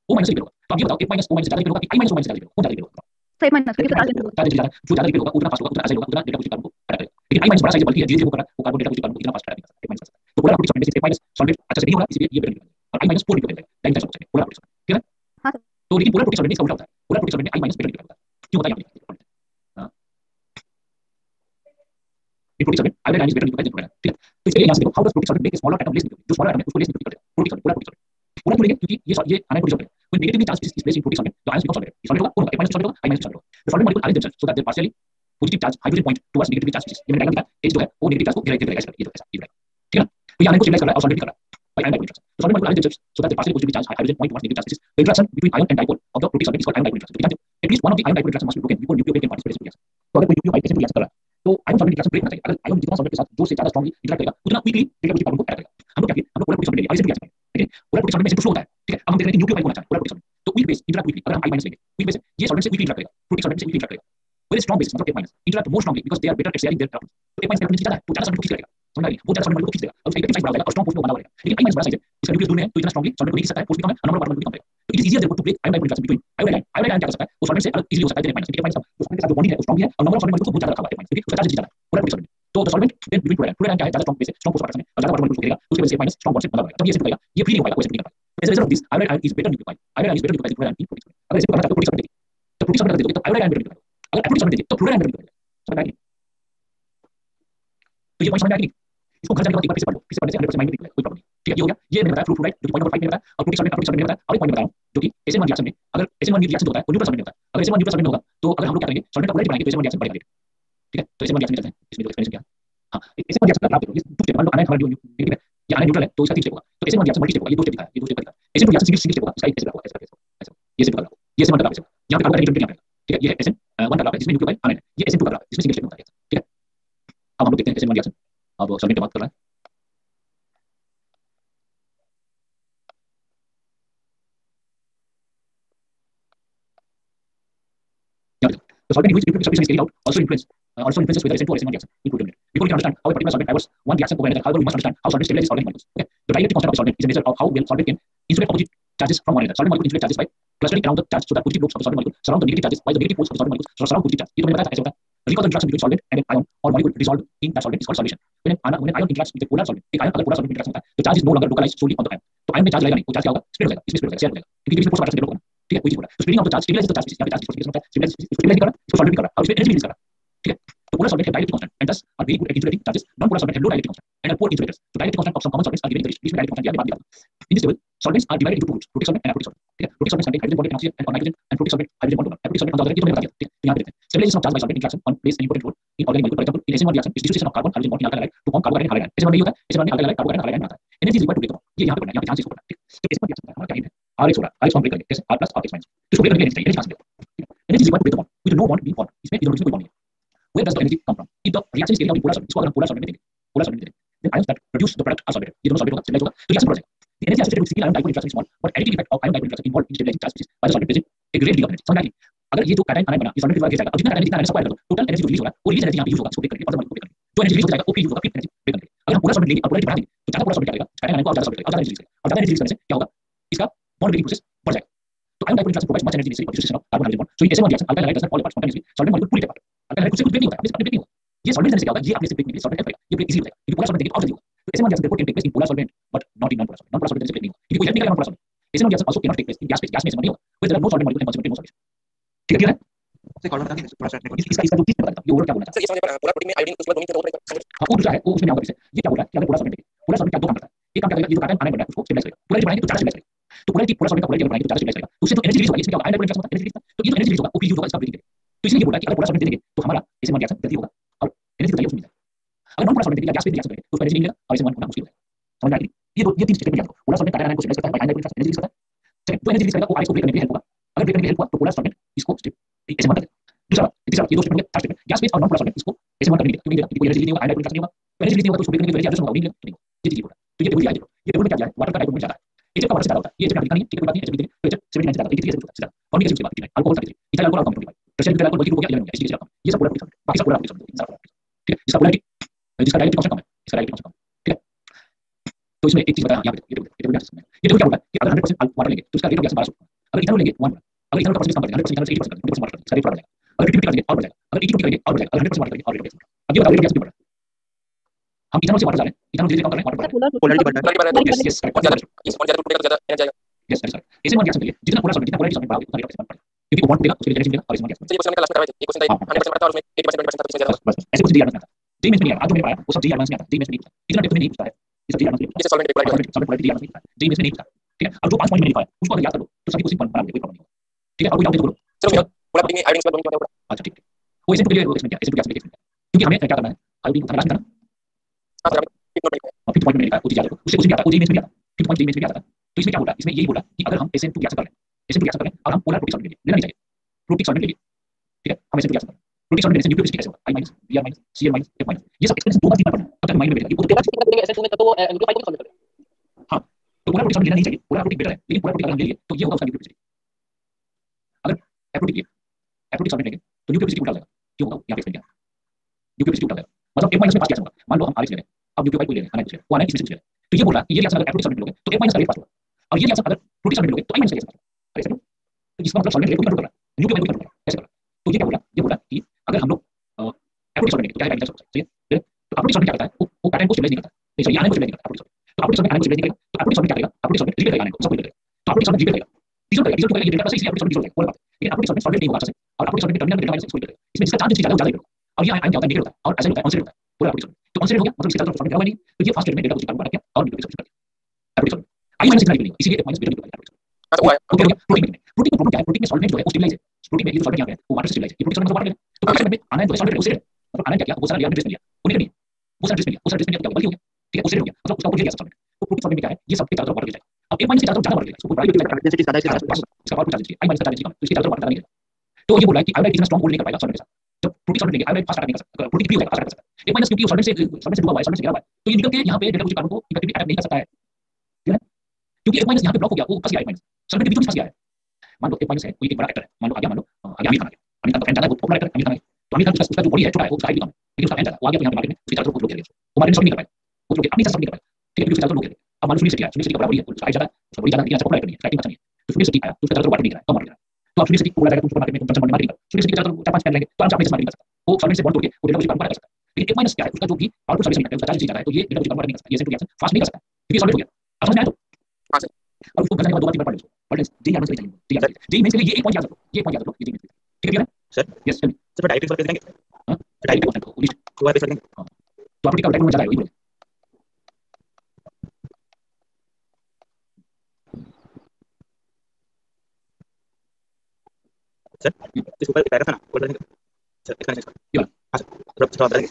O minus repel होगा। तो अब ये बताओ A माइनस O माइनस ज्यादा रिपेल होगा कि I माइनस O माइनस ज्यादा रिपेल होगा, कौन ज्यादा रिपेल होगा? सर माइनस क्योंकि चार्ज ज्यादा जो ज्यादा रिपेल होगा उतना फास्ट होगा, उतना ऐसा होगा, उतना डेल्टा पॉजिटिव कार्बन को अटैक करेगा। लेकिन I माइनस बड़ा साइज बल्कि है, धीरे-धीरे वो कर रहा है, वो कार्बन डेल्टा पॉजिटिव कार्बन को इतना फास्ट अटैक नहीं कर सकता, A माइनस कर सकता है। तो पोलर एप्रोटिक सॉल्वेंट में A माइनस सॉल्वेंट अच्छा से नहीं होगा, इसलिए ये बेटर निकलेगा, और I माइनस 4 निकल जाएगा, dimethyl sulphoxide polar aprotic solvent, ठीक है। हां सर। तो लेकिन पोलर एप्रोटिक सॉल्वेंट में इसका उल्टा होता है, पोलर एप्रोटिक सॉल्वेंट में I माइनस बेटर निकलता है, क्यों होता है यहाँ पे, हां aprotic solvent iodine is better निकलता है फ्लोराइड, ठीक है। तो इसके लिए यहाँ से देखो how does protic solvent make smaller atom less निकल, जो स्मॉलर एटम है उसको लेस निकल कर देगा, protic solvent polar aprotic solvent पूरा क्यों लेंगे, क्योंकि ये आयन प्रोटिक सॉल्वेंट कोई negatively charge is placed in protic solvent, तो आयन बिकम सॉल्वेंट, सॉल्वेंट होगा, कौन होगा, A माइनस सॉल्वेंट होगा, I माइनस सॉल्वेंट होगा। The solvent molecule arrange themselves so that their partially positive charge hydrogen point towards negatively charge species, ये मैंने diagram दिखाया, H जो है वो नेगेटिव चार्ज को घेरा ऐसा, ये तो ऐसा, ये ठीक है। तो ये आयन को स्टेबलाइज कर रहा है और सॉल्वेंट भी कर रहा है by ion dipole interaction, so soluble molecule arrange themselves so that the partially positively charged hydrogen point towards negative charge species. The interaction between ion and dipole of the protein solvent is called ion dipole interaction. तो at least one of the ion dipole interaction must be broken before nucleophile can participate in this reaction. तो अगर कोई nucleophile ऐसे reaction कर रहा है तो ion solvent interaction break होना चाहिए, अगर ion जितना solvent के साथ जोर से ज्यादा strongly interact करेगा उतना quickly delta positive carbon को अटैक करेगा। हम लोग क्या किए, हम लोग पोलर प्रोटीन सॉल्वेंट ले लिया, अब इसे reaction करेंगे, ठीक है। पोलर प्रोटीन सॉल्वेंट में से स्लो होता है, ठीक है। अब हम देख रहे हैं कि nucleophile होना चाहिए पोलर प्रोटीन सॉल्वेंट, तो weak base interact quickly, अगर हम I माइनस लेंगे weak base ये solvent से quickly interact करेगा, प्रोटीन सॉल्वेंट से quickly interact करेगा, whereas strong base मतलब A minus interact more strongly because they are better at sharing their properties. तो A minus का ज्यादा है तो ज्यादा solvent को खींच लेगा, समझ आई, वो ज्यादा solvent को खींच लेगा और उसका इफेक्टिव साइज बढ़ा देगा और स्ट्रांग फोर्स को बना देगा। लेकिन I minus बड़ा साइज है, इसका न्यूक्लियस दूर में है, तो इतना स्ट्रांगली solvent को नहीं खींच सकता है, फोर्स भी कम है, नंबर ऑफ पार्टिकल भी कम है, तो it is easier therefore to break ion dipole interaction between iodine क्या कर सकता है, वो solvent से अलग इजीली हो सकता है, A minus क्योंकि A minus जो solvent के साथ जो बॉन्डिंग है वो स्ट्रांग है और नंबर ऑफ solvent मॉलिक्यूल्स को बहुत ज्यादा रखा हुआ है A minus, क्योंकि उसका चार्ज ज्यादा है पोलर प्रोटीन सॉल्वेंट। तो the solvent then between fluoride क्या है, ज्यादा स्ट्रांग बेस है, स्ट्रांग फोर्स अट्रैक्शन है और ज्यादा पार्टिकल को घेरेगा, उसके वजह से A minus स्ट्रांग बॉन्ड से बंधा रहेगा, तब ये ऐसे करेगा, ये फ्री नहीं होगा, कोई ऐसे नहीं करता। As a result of this, iodine is better nucleophile. Iodine is better nucleophile than fluoride in protein solvent. अगर इसे करना चाहते हो प्रोटीन सॉल्वेंट देखिए, तो प्रोटीन सॉल्वेंट देखोगे तो iodine बेटर निकलेगा, अगर एप्रोटिक सॉल्वेंट देखिए तो फ्लोराइड बेटर निकलेगा, समझ आएगी। तो ये पॉइंट समझ में आ गई, इसको घर जाने के बाद एक बार फिर से पढ़ लो, फिर से पढ़ने से 100% माइंड में निकलेगा, कोई प्रॉब्लम नहीं। ठीक है, ये हो गया, ये मैंने बताया फ्लूराइड जो कि पॉइंट नंबर 5 में बताया, और प्रोटीक सॉल्वेंट मैंने बताया, और एक पॉइंट बता रहा हूं जो कि SN1 रिएक्शन में अगर SN1 रिएक्शन होता है तो न्यूट्रल सॉल्वेंट होता है, अगर SN1 न्यूट्रल सॉल्वेंट होगा तो अगर हम लोग क्या करेंगे सॉल्वेंट का पोलैरिटी बनाएंगे तो SN1 रिएक्शन बढ़ेगा, ठीक है, तो SN1 रिएक्शन में चलते हैं, इसमें जो एक्सप्लेनेशन किया। हाँ, SN1 रिएक्शन का ग्राफ देखो, ये टू स्टेप, मान लो आना है हमारा नेगेटिव है या आना न्यूट्रल है तो इसका 3 स्टेप होगा, तो SN1 रिएक्शन मल्टी स्टेप होगा, ये 2 स्टेप दिखा है, ये 2 स्टेप दिखा है, SN2 रिएक्शन सिंगल स्टेप होगा, इसका एक स्टेप होगा, ऐसा ये स्टेप होगा, ये SN1 का ग्राफ है, यहां पे कार्बन का न्यूट्रल यहाँ पे, ठीक है, ये SN1 का ग्राफ है जिसमें न्यूक्लियोटाइड आना है, ये SN2 का ग्राफ है जिसमें सिंगल स्टेप होता है, ठीक है। अब हम लोग देखते हैं SN1 रिएक्शन, अब सॉल्वेंट की बात कर रहा है, the solvent in which liquid substitution is carried out also influences whether SN2 or SN1 reaction will prove dominant. Before you can understand how a particular solvent diverts one reaction over another, however, you must understand how solvent stabilizes solvent molecules. Okay, the dielectric constant of the solvent is a measure of how well solvent can insulate opposite charges from one another. Solvent molecule insulate charges by clustering around the charge so that positive lobes of the solvent molecule surround the negative charges, while the negative poles of the solvent molecule surround positive charge. ये तो मैंने बताया था ऐसे होता है. Recall the interaction between solvent and an ion or molecule dissolved in that solvent is called solution. When an ion interacts with a polar solvent, एक ion अगर polar solvent interaction होता है, तो charge is no longer localized solely on the ion. तो ion में charge लगेगा नहीं, वो charge क्या होगा? Spread हो जाएगा, इसमें spread हो जाएगा, share हो जाएगा. क्योंकि इसमें force attraction develop होगा. ठीक है, कोई चीज बोला. तो spreading of the charge stabilizes the charge, यहाँ पे charge dispersion होता है, stabilize कर रहा है, इसको solvent भी कर रहा है, और इसमें energy release कर रहा है. ठीक है, तो polar solvent have dielectric constant and thus are very good at insulating charges. Non-polar solvent have low dielectric constant and are poor insulators. So dielectric constant of some common solvents are given in the list. इसमें dielectric constant दिया है, बात दिया. In this table, solvents are divided into two groups: protic solvent and aprotic solvent. ठीक है, protic solvent contain hydrogen bonded and oxygen and nitrogen, and protic solvent hydrogen bonded. Aprotic solvent on the other hand, ये तो मैंने बता दिया. ठीक है, तो यहाँ पे देखते हैं. Stabilization of charge by solvent interaction on plays an important role in organic molecule. For example, in SN1 reaction, is dissociation of carbon hydrogen bond in alkyl halide to form carbocation halide. SN1 नहीं होता है, SN1 में alkyl halide carbocation halide बनता है. Energy is required to break the bond. ये यहाँ पे पढ़ना है, यहाँ पे ध्यान से इसको पढ़ना है. ठीक है, तो SN1 reaction हमारा क्या है? RH हो रहा है, RH हम ब्रेक करेंगे, कैसे? R plus R H minus. तो इसको ब्रेक करने के लिए energy कहाँ से मिलेगा? Energy is required to break the bond with no bond being formed. इसमें इधर कोई bond नहीं है. Where does the energy come from? If the reaction is carried out in polar solvent, इसको अगर हम polar solvent में देंगे, polar solvent में देंगे, then ions that produce the product are solvated. ये दोनों solvate होगा, stabilize होगा, तो reaction बढ़ जाएगा. The energy associated with single ion dipole interaction is small, but additive effect of ion dipole interaction involved in stabilizing charge species by the solvent present a great deal of energy. समझ आ गई? अगर ये जो cation ion बना, ये solvent के द्वारा गिर जाएगा, अब जितना cation सबको ऐड कर दो, total energy जो release होगा, वो release energy यहाँ पे use होगा, इसको break करके, further molecule break करके, जो energy release हो जाएगा, वो फिर use होगा, फिर energy break करके. अगर हम polar solvent लेंगे और polarity बढ़ा देंगे, तो ज्यादा polar solvent क्या करेगा? cation आयन को और ज्यादा solvent करेगा, और ज्यादा energy release करेगा, और ज्यादा energy release करने से क्या होगा? इसका bond breaking process बढ़ जाएगा. तो ion dipole interaction provides much energy necessary for dissociation of carbon hydrogen bond. So in SN1 reaction, alkyl halide does not fall apart spontaneously. Solvent molecule pull it apart. alkyl halide खुद से कुछ break नहीं होता है, अपने break नहीं होगा. ये solvent से क्या होगा? ये अपने से break नहीं होगा, solvent help करेगा, ये break easy हो जाएगा. क्योंकि polar solvent देंगे तो और जल्दी होगा. तो SN1 reaction therefore can take place in polar solvent but not in non-polar solvent. Non-polar solvent से break नहीं होगा, क्योंकि कोई help नहीं करेगा non-polar solvent. SN1 reaction also cannot take place in gas phase. gas में SN1 नहीं होगा. Where there are no solvent molecule and consequently no solution. ठीक है, क्लियर है? इसका जो चीज बता देता हूँ, ये ओवर क्या बोलना चाहता है? सर ये समझ में पोलर प्रोटीन में आयोडीन उसके बाद ब्रोमीन का समझ हाँ, वो दूसरा है, वो उसमें क्या होगा जैसे ये क्या बोल रहा है कि अगर पोलर सॉल्वेंट देंगे, पोलर सॉल्वेंट क्या दो काम करता है, एक काम क्या करेगा, ये जो cation आयन बन रहा है उसको स्टेबलाइज करेगा, पोलरिटी बढ़ाएंगे तो चार्ज स्टेबलाइज करेगा, तो पोलरिटी पोलर सॉल्वेंट का पोलरिटी बढ़ाएंगे तो चार्ज स्टेबलाइज करेगा, तो उससे तो एनर्जी रिलीज होगा, इसमें क्या होगा, आयन डाइपोल इंटरेक्शन होता है, एनर्जी रिलीज, तो ये जो एनर्जी रिलीज होगा वो फिर यूज होगा इसका ब्रेकिंग के लिए, तो इसलिए ये बोल रहा है कि अगर पोलर सॉल्वेंट देंगे तो हमारा SN1 रिएक्शन जल्दी होगा और एनर्जी बताइए उसमें मिल जाएगा. अगर नॉन पोलर सॉल्वेंट देंगे या गैस फेज रिएक्शन करेंगे तो उसका एनर्जी नहीं मिलेगा और SN1 होना मुश्किल हो जाएगा. समझ में आ गई? ये तीन स्टेटमेंट याद रखो. पोलर सॉल्वेंट cation आयन को स्टेबलाइज करता है, ion dipole interaction energy release करता है. सेकंड, जो एनर्जी रिलीज करेगा वो आयन को ब्रेक करने में हेल्प होगा, अगर ब्रेक करने में हेल्प हुआ तो पोलर सॉल्वेंट इसको SN1 कर देगा. दूसरा तीसरा ये दो statement third statement gas phase और नॉन पोलर सॉल्वेंट इसको SN1 करने के लिए क्यों नहीं देगा, क्योंकि कोई एनर्जी नहीं होगा, आयन डाइपोल इंटरेक्शन नहीं होगा, तो एनर्जी नहीं होगा तो उसको ब्रेक करने के लिए एनर्जी होगा, नहीं मिलेगा. ये चीज बोल रहा है. तो ये टेबल दिया है, ये टेबल में क्या दिया है, वाटर का डाइपोल में ज्यादा है, एचएफ का वाटर से ज्यादा होता है, ये एचएफ का दिखा नहीं है, ठीक है, कोई बात नहीं, एचएफ दिखेगा तो एचएफ 79 से ज्यादा, 83 से ज्यादा, और नहीं उसके बाद alcohol 33, ethyl alcohol 25, tertiary butyl alcohol 22 हो गया, 11 हो गया, इसलिए ये सब पोलर प्रोटीन बाकी सब पोलर प्रोटीन ठीक है, इसका पोलरिटी जिसका डायरेक्ट कांस्टेंट कम है, इसका डायरेक्ट कांस्टेंट कम है. ठीक है, तो इसमें एक चीज बताया यहाँ पे ये टेबल क्या बोल रहा है कि अगर 100% वाटर लेंगे तो उसका रेट ऑफ रिएक्शन 1200, अगर इथेनॉल लेंगे 1, अगर इथेनॉल का परसेंटेज कम कर देंगे 100% 80% वाटर इसका रेट बढ़ जाएगा, अगर 50-50 करेंगे और बढ़ जाएगा, अगर 80-20 करेंगे और बढ़ जाएगा, अगर 100% वाटर करेंगे और रेट बढ़ जाएगा. अब ये बताओ रेट ऑफ रिएक्शन क्यों बढ़ रहा है? हम इथेनॉल से वाटर जा रहे हैं, इथेनॉल धीरे-धीरे कम कर रहे हैं, वाटर बढ़ रहा है, पोलरिटी बढ़ रहा है. यस करेक्ट, और ज्यादा इस और ज्यादा टूटेगा तो ज्यादा एनर्जी आएगा. Yes that's right. SN1 reaction के लिए जितना पोलर सॉल्वेंट जितना पोलरिटी सॉल्वेंट बढ़ाओगे उतना रेट ऑफ रिएक्शन बढ़ेगा, क्योंकि वो बॉन्ड टूटेगा उसके लिए एनर्जी मिलेगा और SN1 रिएक्शन. सर ये क्वेश्चन का लास्ट में करवाए थे, ये क्वेश्चन था 100% बढ़ता है और उसमें 80% 20% था, तो इससे ज्यादा बस ऐसे कुछ एडवांस में आता है. जी में नहीं आता, आज जो मैंने पढ़ाया वो सब जी एडवांस में आता है, जी में नहीं पूछता, इतना डेप्थ में नहीं पूछता है, ये सब जी एडवांस में जैसे solvent polarity solvent polarity advance में पूछता है, जी में नहीं पूछता. ठीक है, अब जो 5 पॉइंट मैंने लिखा है उसको अगर याद कर लो तो सभी क्वेश्चन बना लेंगे, कोई प्रॉब्लम नहीं होगा. ठीक है, अब कोई डाउट है तो बोलो. सर पोलर प्रोटीन में आयोडीन के बाद ब्रोमीन का. अच्छा ठीक है, वो SN2 के लिए वो एक्सप्लेन किया, SN2 के एक्सप्लेन किया, क्योंकि हमें क्या करना है, आयोडीन का लास्ट में था ना, हां सर एक नोट लिखा है. फिफ्थ पॉइंट में लिखा है, वो चीज याद रखो, उससे कुछ भी आता है, वो जी में भी आता है, फिफ्थ पॉइंट जी में भी आता है. तो इसमें क्या बोला, इसमें यही बोला कि अगर हम SN2 रिएक्शन कर लें, SN2 रिएक्शन करें और हम पोलर प्रोटीक सॉल्वेंट लेना नहीं चाहिए, प्रोटीक सॉल्वेंट लेंगे. ठीक है, हम SN2 रिएक्शन करें, प्रोटीक सॉल्वेंट लेने से न्यूक्लियोफिलिसिटी कैसे होगा, I minus Br minus Cl minus F minus, ये सब एक्सप्लेनेशन दो बार तीन बार पढ़ना तब तक माइंड में बैठेगा. तो बात करते हैं SN2 में तो वो न्यूक्लियोफाइल को सॉल्व कर देगा. हां, तो पोलर प्रोटीक सॉल्वेंट लेना नहीं चाहिए, पोलर प्रोटीक बेटर है, लेकिन पोलर प्रोटीक अगर हम ले लिए तो ये होगा उसका न्यूक्लियोफिलिसिटी. अगर एप्रोटिक सॉल्वेंट लेंगे तो न्यूक्लियोफिलिसिटी उल्टा हो जाएगा, क्यों होगा यहाँ पे एक्सप्लेन किया, न्यूक्लियोफिलिसिटी उल्टा हो जाएगा, मतलब F माइनस में पास किया जाएगा. मान लो हम RH ले रहे हैं, अब न्यूक्लियोफाइल को ले रहे हैं, आना वो आना इसमें से, तो ये बोल रहा है कि ये रिएक्शन अगर एप्रोटिक सॉल्वेंट लोगे तो F माइनस का रेट पास होगा, और ये रिएक्शन अगर प्रोटीक सॉल्वेंट लोगे तो I माइनस का रेट पास होगा. ऐसे क्यों? तो जिसका मतलब सॉल्वेंट रेट को कंट्रोल कर रहा है, न्यूक्लियोफाइल को कंट्रोल कर रहा है, ऐसे कर रहा है. तो ये क्या बोला, ये बोला कि अगर हम लोग एप्रोटिक सॉल्वेंट लेंगे तो क्या है, डायरेक्ट सॉल्वेंट. ठीक है, तो एप्रोटिक सॉल्वेंट क्या करता है, वो पैटर्न को स्टेबलाइज नहीं करता, नहीं सॉरी आयन को स्टेबलाइज नहीं करता एप्रोटिक सॉल्वेंट. तो एप्रोटिक सॉल्वेंट आयन को स्टेबलाइज नहीं करेगा, तो एप्रोटिक सॉल्वेंट क्या करेगा, एप्रोटिक सॉल्वेंट रिपीट करेगा आयन को, सब रिपीट करेगा. तो एप्रोटिक सॉल्वेंट रिपीट करेगा, डिसॉल्व करेगा, डिसॉल्व करेगा, ये डेल्टा प्लस इसलिए एप्रोटिक सॉल्वेंट डिसॉल्व करेगा, लेकिन एप्रोटिक सॉल्वेंट सॉल्वेंट नहीं होगा अच्छे से, और aprotic solvent terminal delta minus इसको रिपीट करेगा, इसमें इसका चार्ज ज्यादा ज्यादा होगा. अब ये आयन क्या होता है, नेगेटिव होता है और ऐसा होता है, ऑनसेट होता है पूरा एप्रोटिक सॉल्वेंट. तो ऑनसेट हो गया मतलब इसका तरफ सॉल्वेंट होगा नहीं, तो ये फर्स्ट स्टेटमेंट डेल्टा को चिपका रखा और न्यूक्लियोफिलिसिटी कर दिया. प्रोटीन सॉल्वेंट आई माइनस कितना लिखेंगे इसीलिए माइनस बेटा लिखा है अच्छा हुआ है ओके ओके प्रोटीन में प्रॉब्लम क्या है प्रोटीन में सॉल्वेंट जो है वो स्टेबलाइज है प्रोटीन में ये सॉल्वेंट यहाँ पे वो वाटर से स्टेबलाइज है ये प्रोटीन सॉल्वेंट वाटर है तो प्रोटीन में आना है जो सॉल्वेंट उससे मतलब आना क्या क्या वो सारा लिया ड्रेस में लिया उन्हें नहीं वो सारा ड्रेस में लिया वो सारा ड्रेस में लिया बल्कि हो गया ठीक है उससे हो गया मतलब उसका ऊपर लिया सॉल्वेंट तो प्रोटीन सॉल्वेंट में क्या है ये सब के चारों तरफ वाटर ले जाएगा अब एक माइनस के चारों तरफ ज्यादा वाटर ले जाएगा उसको बड़ा डेंसिटी ज्यादा है इसका पावर चार्ज आई माइनस का चार्ज कम तो इसके चारों तरफ वाटर नहीं जाएगा तो ये बोला है कि आयोडाइड इतना स्ट्रांग होल्ड नहीं कर पाएगा सॉल्वेंट के साथ जब प्रोटीन सॉल्वेंट लेंगे आयोडाइड फास्ट अटैक नहीं कर सकता प्रोटीन फ्री हो जाएगा फास्ट अटैक कर सकता है एक माइनस क्योंकि सॉल्वेंट से जुड़ा हुआ है सॉल्वेंट से घिरा हुआ है तो ये निकल के यहाँ पे डेल्टा कार्बन को इफेक्टिवली अटैक नहीं कर सकता है ठीक है क्योंकि एक माइनस यहाँ पे ब्लॉक हो गया वो फंस गया एक माइनस सॉल्वेंट के बीच में फंस गया है मान लो एक माइनस है कोई एक बड़ा एक्टर है मान लो आ गया मान लो आगे आमिर खान आ गया आमिर खान का फैन ज्यादा है बहुत पॉपुलर एक्टर आमिर खान है तो आमिर खान उसका जो बॉडी है छोटा है वो उसका हाइट भी कम है लेकिन उसका फैन ज्यादा वो आ गया तो यहाँ पे मार्केट में उसके चारों तरफ लोग घेर लिया वो मार्केट में नहीं कर पाए वो लोग अपनी नहीं कर पाए ठीक है क्योंकि उसके चारों लोग घेर अब मान लो सुनील शेट्टी है सुनील शेट्टी का बड़ा बॉडी है उसका हाइट ज्यादा है उसका बॉडी ज्यादा लेकिन अच्छा पॉपुलर एक्टर नहीं है एक्टिंग अच्छा नहीं है तो सुनील शेट्टी आया तो उसके चारों तरफ वाटर नहीं गिरा कम वाटर गिरा तो आप सुनील शेट्टी को बोला जाएगा तुम सुपर मार्केट में तुम चंचल मार्केटिंग करो सुनील शेट्टी के चारों तरफ चार पांच फैन लेंगे तो आराम से अपने मार्केटिंग कर सकता है वो सॉल्वेंट से बॉन्ड तोड़ के वो डेल्टा कार्बन कर सकता है लेकिन एक माइनस क्या है उसका जो कि पावरफुल सर्विस नहीं है उसका चार्ज ज्यादा है तो ये डेल्टा कार्बन नहीं कर सकता ये सिंपल रिएक्शन फास्ट नहीं कर सकता क्योंकि सॉल्वेंट हो गया अब समझ में आया तो हाँ सर और उसको करने के बाद दो बार तीन बार पढ़ लो पढ़ जी आराम से चाहिए ठीक है जी मेंस के लिए ये एक पॉइंट याद रखो ये पॉइंट याद रखो ये ठीक है सर यस चलिए सर डायरेक्ट सॉल्व कर देंगे हां डायरेक्ट क्वेश्चन को लिस्ट तो वापस कर देंगे तो आप टिका टाइम में ज्यादा है ये बोलो सर इसके ऊपर पैरा था ना बोल देंगे सर इसका आंसर ये वाला हां सर थोड़ा बता देंगे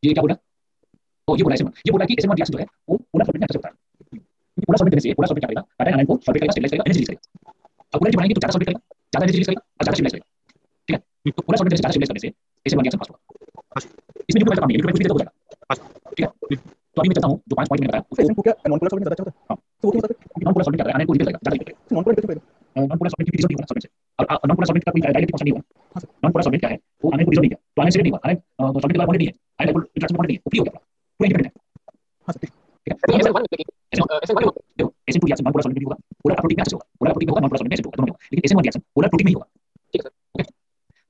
ये क्या बोला तो ये बोला ऐसे ये बोला कि ऐसे रिएक्शन जो है वो पूरा सॉल्वेंट में कैसे होता है पूरा सॉल्वेंट देने से पूरा सॉल्वेंट क्या करेगा टाटा एनालाइन को सॉल्वेट करेगा स्टेबलाइज करेगा एनर्जी रिलीज करेगा अब पूरा बनाएंगे तो ज्यादा सॉल्वेट करेगा ज्यादा एनर्जी रिलीज करेगा और ज्यादा स्टेबलाइज करेगा ठीक है तो पूरा सॉल्वेंट ज्यादा स्टेबलाइज करने से ऐसे रिएक्शन पास होगा इसमें जो काम नहीं है लिक्विड हो जाएगा ठीक है तो अभी मैं चाहता हूं जो 5 पॉइंट मैंने बताया उसको क्या नॉन पोलर सॉल्वेंट ज्यादा अच्छा होता है तो वो क्यों होता है नॉन पोलर सॉल्वेंट क्या है एनालाइन को रिलीज करेगा ज्यादा रिलीज करेगा नॉन पोलर कैसे होगा नॉन पोलर सॉल्वेंट की रिजल्ट नहीं होगा सॉल्वेंट से और नॉन पोलर सॉल्वेंट का कोई डायरेक्ट कॉन्सेप्ट नहीं हुआ नॉन पोलर सॉल्वेंट क्या है वो एनालाइन को रिजल्ट नहीं किया तो एनालाइन से नहीं हुआ एनालाइन तो सॉल्वेंट का बॉन्ड नहीं है एनालाइन को इंटरेक्शन बॉन्ड नहीं है वो फ्री हो गया पूरा इंडिपेंडेंट है हां सर ठीक है तो ऐसे वन देखिए ऐसे वन देखो ऐसे two reaction non polar solvent में होगा पोलर प्रोटीन में ऐसे होगा पोलर प्रोटीन होगा नॉन पोलर सॉल्वेंट में ऐसे होगा दोनों होगा लेकिन ऐसे वन रिएक्शन पोलर प्रोटीन में ही होगा ठीक है सर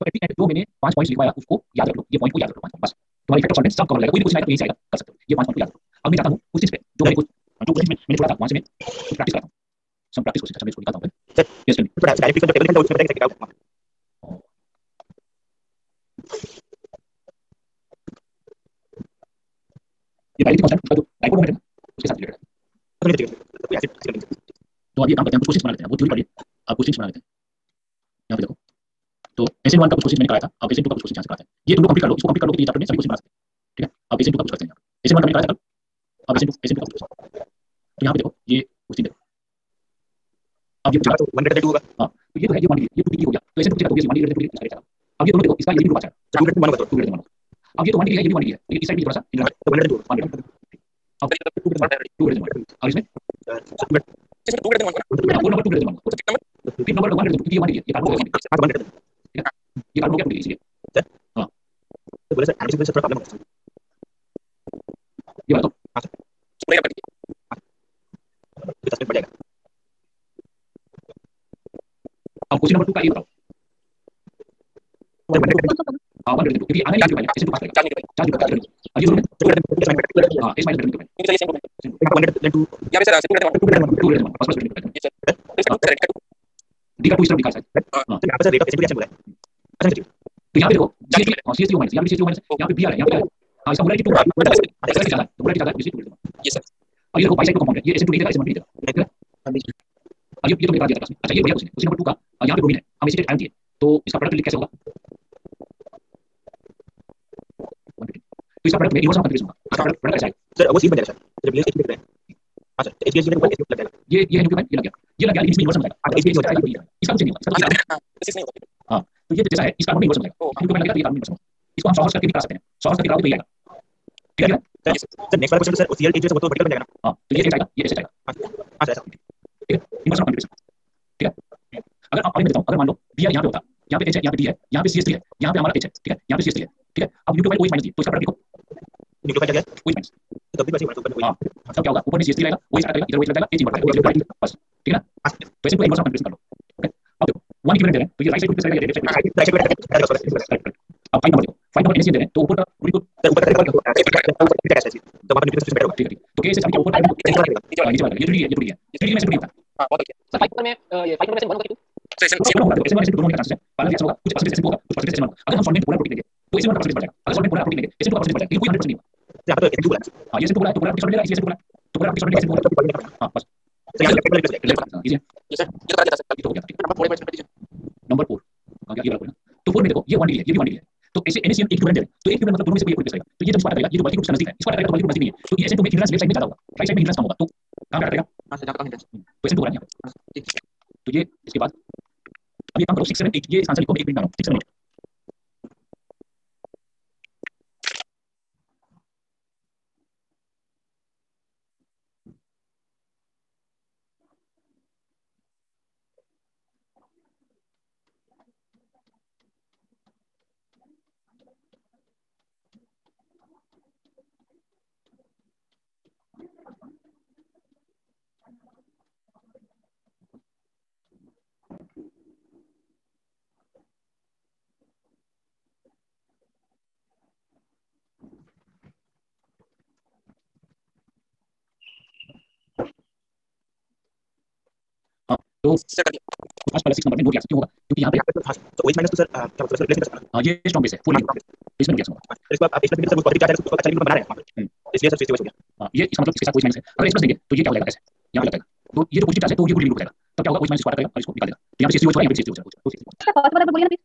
तो एट जो मैंने 5 पॉइंट्स लिखवाया उसको याद रख लो ये पॉइंट को याद रख लो 5 बस तुम्हारा इफेक्ट ऑफ सॉल्वेंट सब कवर हो जाएगा कोई भी क्वेश्चन आएगा तो यही से आएगा कर सकते हो ये 5 पॉइंट को याद रखो अब मैं चाहता हूं उस चीज पे जो मेरे कुछ जो मैंने छोड़ा था वहां से मैं प्रैक्टिस करता हूं सम प्रैक्टिस कोशिश करता हूं इसको निकालता हूं यस तो डायरेक्ट फिक्स टेबल लिखा उसमें बताएंगे क्या ये पहली कांस्टेंट उसका जो डाइकोटोमेटर है उसके साथ रिलेटेड है तो नहीं देखिए तो ऐसे तो अब ये काम करते हैं कुछ क्वेश्चंस बना लेते हैं वो थ्योरी पढ़िए आप क्वेश्चंस बना लेते हैं यहां पे देखो तो एसएन 1 का कुछ क्वेश्चन मैंने कराया था अब एसएन 2 का कुछ क्वेश्चन यहां से कराते हैं ये दोनों कंप्लीट कर लो इसको कंप्लीट कर लो तो ये चैप्टर में सभी क्वेश्चन बना सकते हैं ठीक है अब एसएन 2 का कुछ करते हैं एसएन 1 का मैंने कराया था अब एसएन 2 का कुछ तो यहां पे देखो ये क्वेश्चन देखो अब ये तो 1 होगा हां तो ये तो है ये मान लीजिए ये 2 हो गया तो एसएन 2 की जगह 1 डिवाइडेड बाय 2 इसका अब ये दोनों देखो इसका ये भी बचा है 2 मान बताओ 2 अब ये तो 1 है ये भी 1 है लेकिन इस साइड भी थोड़ा सा तो 1 अब 2 और इसमें इसमें 2 ग्रेड 1 वो नंबर 2 ले लो फिर नंबर 1 ले लो क्योंकि ये 1 है ये कार्बन हो गया आप 1 ये कार्बन हो गया इसलिए तो बोले सर एडिशन से प्रॉब्लम होता है ये बात तो पूरे का तो तस्वीर बढ़ जाएगा अब क्वेश्चन नंबर 2 का ये बताओ हां 1 क्योंकि आने नहीं पहले ऐसे तो पास करेगा 4 मिनट चार्ज का अब ये दोनों हां इस माइनस करने के ये सही इंप्रूवमेंट या वैसे ऐसे 2 ग्रेड 1 बस ये सर इसका करेक्ट डी का 2 इस तरफ लिखा है शायद तो यहां पर रेट ऑफ एसिड बोला है अच्छा जी तो यहां पे देखो CH3 माइनस यहां पे CH3 माइनस यहां पे Br है यहां पे हां इसका मोलारिटी 2 है ज्यादा तो मोलारिटी ज्यादा है इसलिए 2 ये सर अब ये देखो बाइसाइड कंपाउंड है ये एसिड 2 नहीं देगा एसिड 1 नहीं देगा अब ये तो मेरा दिया था अच्छा ये बढ़िया क्वेश्चन नंबर 2 का यहां पे ब्रोमीन है हम एसिड आयन दिए तो इसका प्रोडक्ट कैसे होगा तो इसका प्रोडक्ट में इन्वर्स कंट्रीब्यूशन होगा प्रोडक्ट कैसा है सर वो सी बन जाएगा सर जब ये एच लिख रहे हैं हां सर एच के ऊपर एच लग जाएगा ये है न्यूक्लियोटाइड ये लग गया इसमें इन्वर्स बन जाएगा इसका कुछ नहीं होगा दिस नहीं होगा हां तो ये जैसा है इसका इन्वर्स बन जाएगा न्यूक्लियोटाइड लगेगा तो ये कार्बन इन्वर्स इसको हम सॉल्व करके भी करा सकते हैं सॉल्व करके कराओगे तो ये आएगा ठीक है सर नेक्स्ट वाला क्वेश्चन सर सीएल एच से वो तो वर्टिकल बन जाएगा हां तो ये आएगा ये ऐसे आएगा हां सर ठीक है इन्वर्स कंट्रीब्यूशन ठीक है अगर आप मैं देता हूं अगर मान लो Br यहां पे होता यहां पे H है यहां पे D है यहां पे CH3 है यहां पे हमारा H है ठीक है यहां पे CH3 है ठीक है अब न्यूक्लियोटाइड OH माइनस तो इसका प्रोडक्ट लिखो न्यूक्लियोटाइड क्या OH माइनस तो कभी वैसे ऊपर हां तब क्या होगा ऊपर में CH3 रहेगा OH आएगा इधर OH लग जाएगा H इन्वर्स आएगा बस ठीक है ना तो ऐसे पूरा इन्वर्स कंट्रीब्यूशन कर लो ओके अब देखो 1 इक्विवेलेंट दे रहे हैं तो ये राइट साइड पे रहेगा ये लेफ्ट साइड पे अब 5 नंबर देखो 5 नंबर NaCl दे रहे हैं तो ऊपर का पूरी को सर ऊपर का तो वहां पर न्यूक्लियोटाइड बैठा होगा ठीक है तो के से सभी के ऊपर नीचे वाला ये जुड़ी है ये में से जुड़ी है हां बहुत अच्छा सर 5 में ये 5 में से 1 होगा कि 2 सेशन ऐसे वाले दोनों का चांसेस है पहला ऐसा होगा कुछ परसेंटेज होगा कुछ परसेंटेज होगा अगर हम सॉल्वेंट पूरा प्रोटीन लेंगे तो इसमें परसेंटेज बढ़ जाएगा अगर सॉल्वेंट पूरा प्रोटीन लेंगे इसमें परसेंटेज बढ़ जाएगा ये कोई 100% नहीं होगा यहां पर एच बोला हां ये से पूरा तो पूरा प्रोटीन लेगा इसे पूरा तो अगर आपकी सॉल्वेंट कैसे होगा, हाँ बस सर यहाँ लेफ्ट इजी है, ये सर ये तो कर दिया था सर, ये तो हो गया ठीक है। नंबर 4 में दीजिए। नंबर 4 ये वाला ना, तो 4 में देखो ये 1 डिग्री है, ये भी 1 डिग्री है, तो ऐसे NaCN एक इक्विवेलेंट है, तो एक इक्विवेलेंट मतलब दोनों में से कोई एक प्लेस रहेगा, तो ये जब स्क्वायर करेगा ये जो वर्टिकल ग्रुप से नजदीक है, स्क्वायर करेगा तो वर्टिकल ग्रुप नजदीक नहीं है, तो ये SN2 में हिंड्रेंस लेफ्ट साइड में ज्यादा होगा, राइट साइड में हिंड्रेंस कम होगा, तो काम क्या करेगा, हां सर, जाता हूं। तो SN2 हो रहा है यहाँ पे। ठीक। तो ये इसके बाद अब ये काम करो 6 7 8, ये आंसर लिखो, मैं 1 मिनट बना रहा हूं, 6 7 8। तो सर कर दिया। फर्स्ट वाला 6 नंबर में नो रिएक्शन क्यों होगा, क्योंकि यहाँ पे पे तो तो OH माइनस तो सर क्या मतलब सर रिप्लेस कर सकते ये स्ट्रॉन्ग बेस है, फुल इसमें रिएक्शन होगा। हैं। इसको आप इसमें सर पॉजिटिव चार्ज है उसको अच्छा लिमिट बना रहे हैं, इसलिए सर 50 हो गया। ये इसका मतलब इसके साथ कोई माइनस है, अगर इसमें देंगे तो ये क्या हो जाएगा, ऐसे यहाँ पे लगेगा, तो ये जो पॉजिटिव चार्ज है तो ये पूरी लिमिट हो जाएगा, तब क्या होगा कोई माइनस स्क्वायर करेगा और इसको निकाल देगा, तो यहाँ पे 60 हो जाएगा, यहाँ पे 60 हो जाएगा, तो 60 सर फर्स्ट वाला बोलिए ना प्लीज।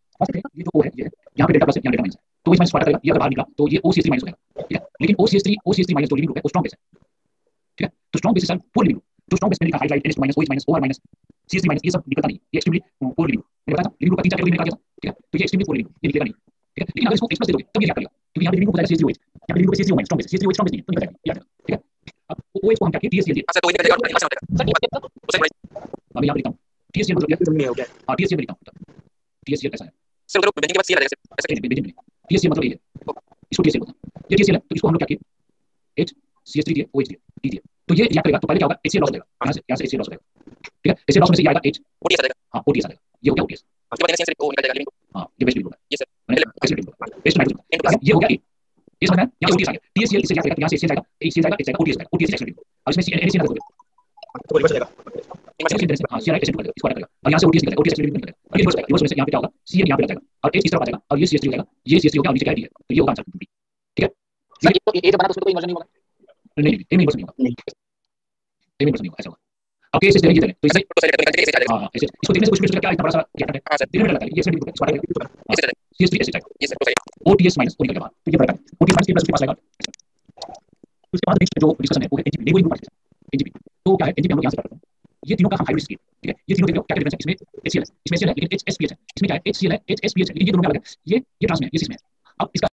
ये जो O है, ये यहाँ पे डेल्टा प्लस है, यहाँ डेल्टा माइनस है, तो इसमें स्क्वायर करेगा, ये अगर बाहर निकला तो ये OCH3 माइनस हो जाएगा, ठीक है, लेकिन OCH3 माइनस जो लिमिट है वो स्ट्रॉन्ग बेस है, ठीक है, तो स्ट्रॉन्ग बेस सर पूरी लिमिट, जो स्ट्रॉन्ग बेस में लिखा hydride NH2 minus OH minus OR minus CH3 minus ये सब निकलता नहीं, ये एक्सट्रीमली पूरी लिमिट मैंने बताया था, लिमिट का 3 4 कैटेगरी में निकाल दिया था, ठीक है, तो ये एक्सट्रीमली पूरी लिमिट ये निकलेगा नहीं, ठीक है, लेकिन अगर इसको एक्सप्रेस दे दोगे तब ये क्या करेगा, क्योंकि यहाँ पे लिमिट हो जाएगा CH3OH, यहाँ पे लिमिट पे CH3O minus strong base, CH3OH strong base नहीं है तो निकल जाएगा, याद रखना, ठीक है। अब OH को हम क्या किए TSCl दिए, हां सर, तो ये निकल जाएगा और ऐसा हो जाएगा सर, ठीक है तो अब यहाँ पे लिखता हूँ TSCl मतलब ये जमीन में हो गया। हाँ TSCl में लिखता हूँ, TSCl ऐसा है, सर उधर बेंचिंग के बाद सी आ जाएगा सर, ऐसा बेंजीन TSCl मतलब ये है, इसको TSCl बोलते हैं, ये TSCl है, तो इसको हम लोग क्या किए HCH3 दिए OH दिए, तो ये रिएक्ट करेगा तो पहले क्या होगा HCl लॉस हो जाएगा, यहाँ से HCl लॉस हो जाएगा, ठीक है, HCl लॉस में से ये आएगा H, ओटीएस आ जाएगा। हाँ OTS आ जाएगा, ये हो गया OTS, उसके बाद NaCN से ओ निकल जाएगा लिमिट। हाँ ये बेस्ट लिमिट होगा, ये सर मैंने बेस्ट लिमिट होगा, बेस्ट नाइट्रोजन ये हो गया A, ये समझ में आया, यहाँ से OTS आ गया, TSCl इससे क्या करेगा, यहाँ से HCl जाएगा, HCl जाएगा, H जाएगा, OTS जाएगा, OTS एक्सट्रीम, अब इसमें NaCN हो गया, तो रिवर्स हो जाएगा। हाँ CL SN2 कर देगा, इसको करेगा, और यहाँ से OTS निकलेगा, OTS एक्सट्रीम निकलेगा, और ये रिवर्स जाएगा, रिवर्स में से यहाँ पे क्या होगा CL यहाँ पे आ जाएगा, और H इस तरफ आ जाएगा, और ये CH3 हो जाएगा, ये CH3 हो गया, और नीचे क्या है D है, तो ये होगा आंसर B, ठीक है। सर ये तो ए जब बना तो उसमें कोई इन्वर्जन नहीं होगा। नहीं A में इन्वर्स नहीं होगा, A में इन्वर्स नहीं होगा, ऐसा होगा। अब केस इस तरह की तरह तो इससे तो सर निकल जाएगा, ऐसे आ जाएगा। हाँ ऐसे इसको देखने से कुछ क्या इतना बड़ा सा क्या है, हां सर देखने में लगता है ये एक्सट्रीम स्क्वायर है, ऐसे आ जाएगा। CH3 ऐसे जाएगा, ये सर तो सही OTS माइनस O निकल गया बाहर, तो ये बड़ा है OTS माइनस के पास आएगा। उसके बाद नेक्स्ट जो डिस्कशन है वो है NGP, नेगेटिव ग्रुप NGP, तो क्या है NGP हम लोग यहाँ से पढ़ते हैं, ये तीनों का हम हाइब्रिड किए, ठीक है, ये तीनों देखो क्या डिफरेंस है, इसमें HCl है, इसमें HCl है, लेकिन HSPH है, इसमें क्या है HCl है, HSPH है, लेकिन ये दोनों में अलग है, ये ट्रांस में है, ये सिस में है। अब इसका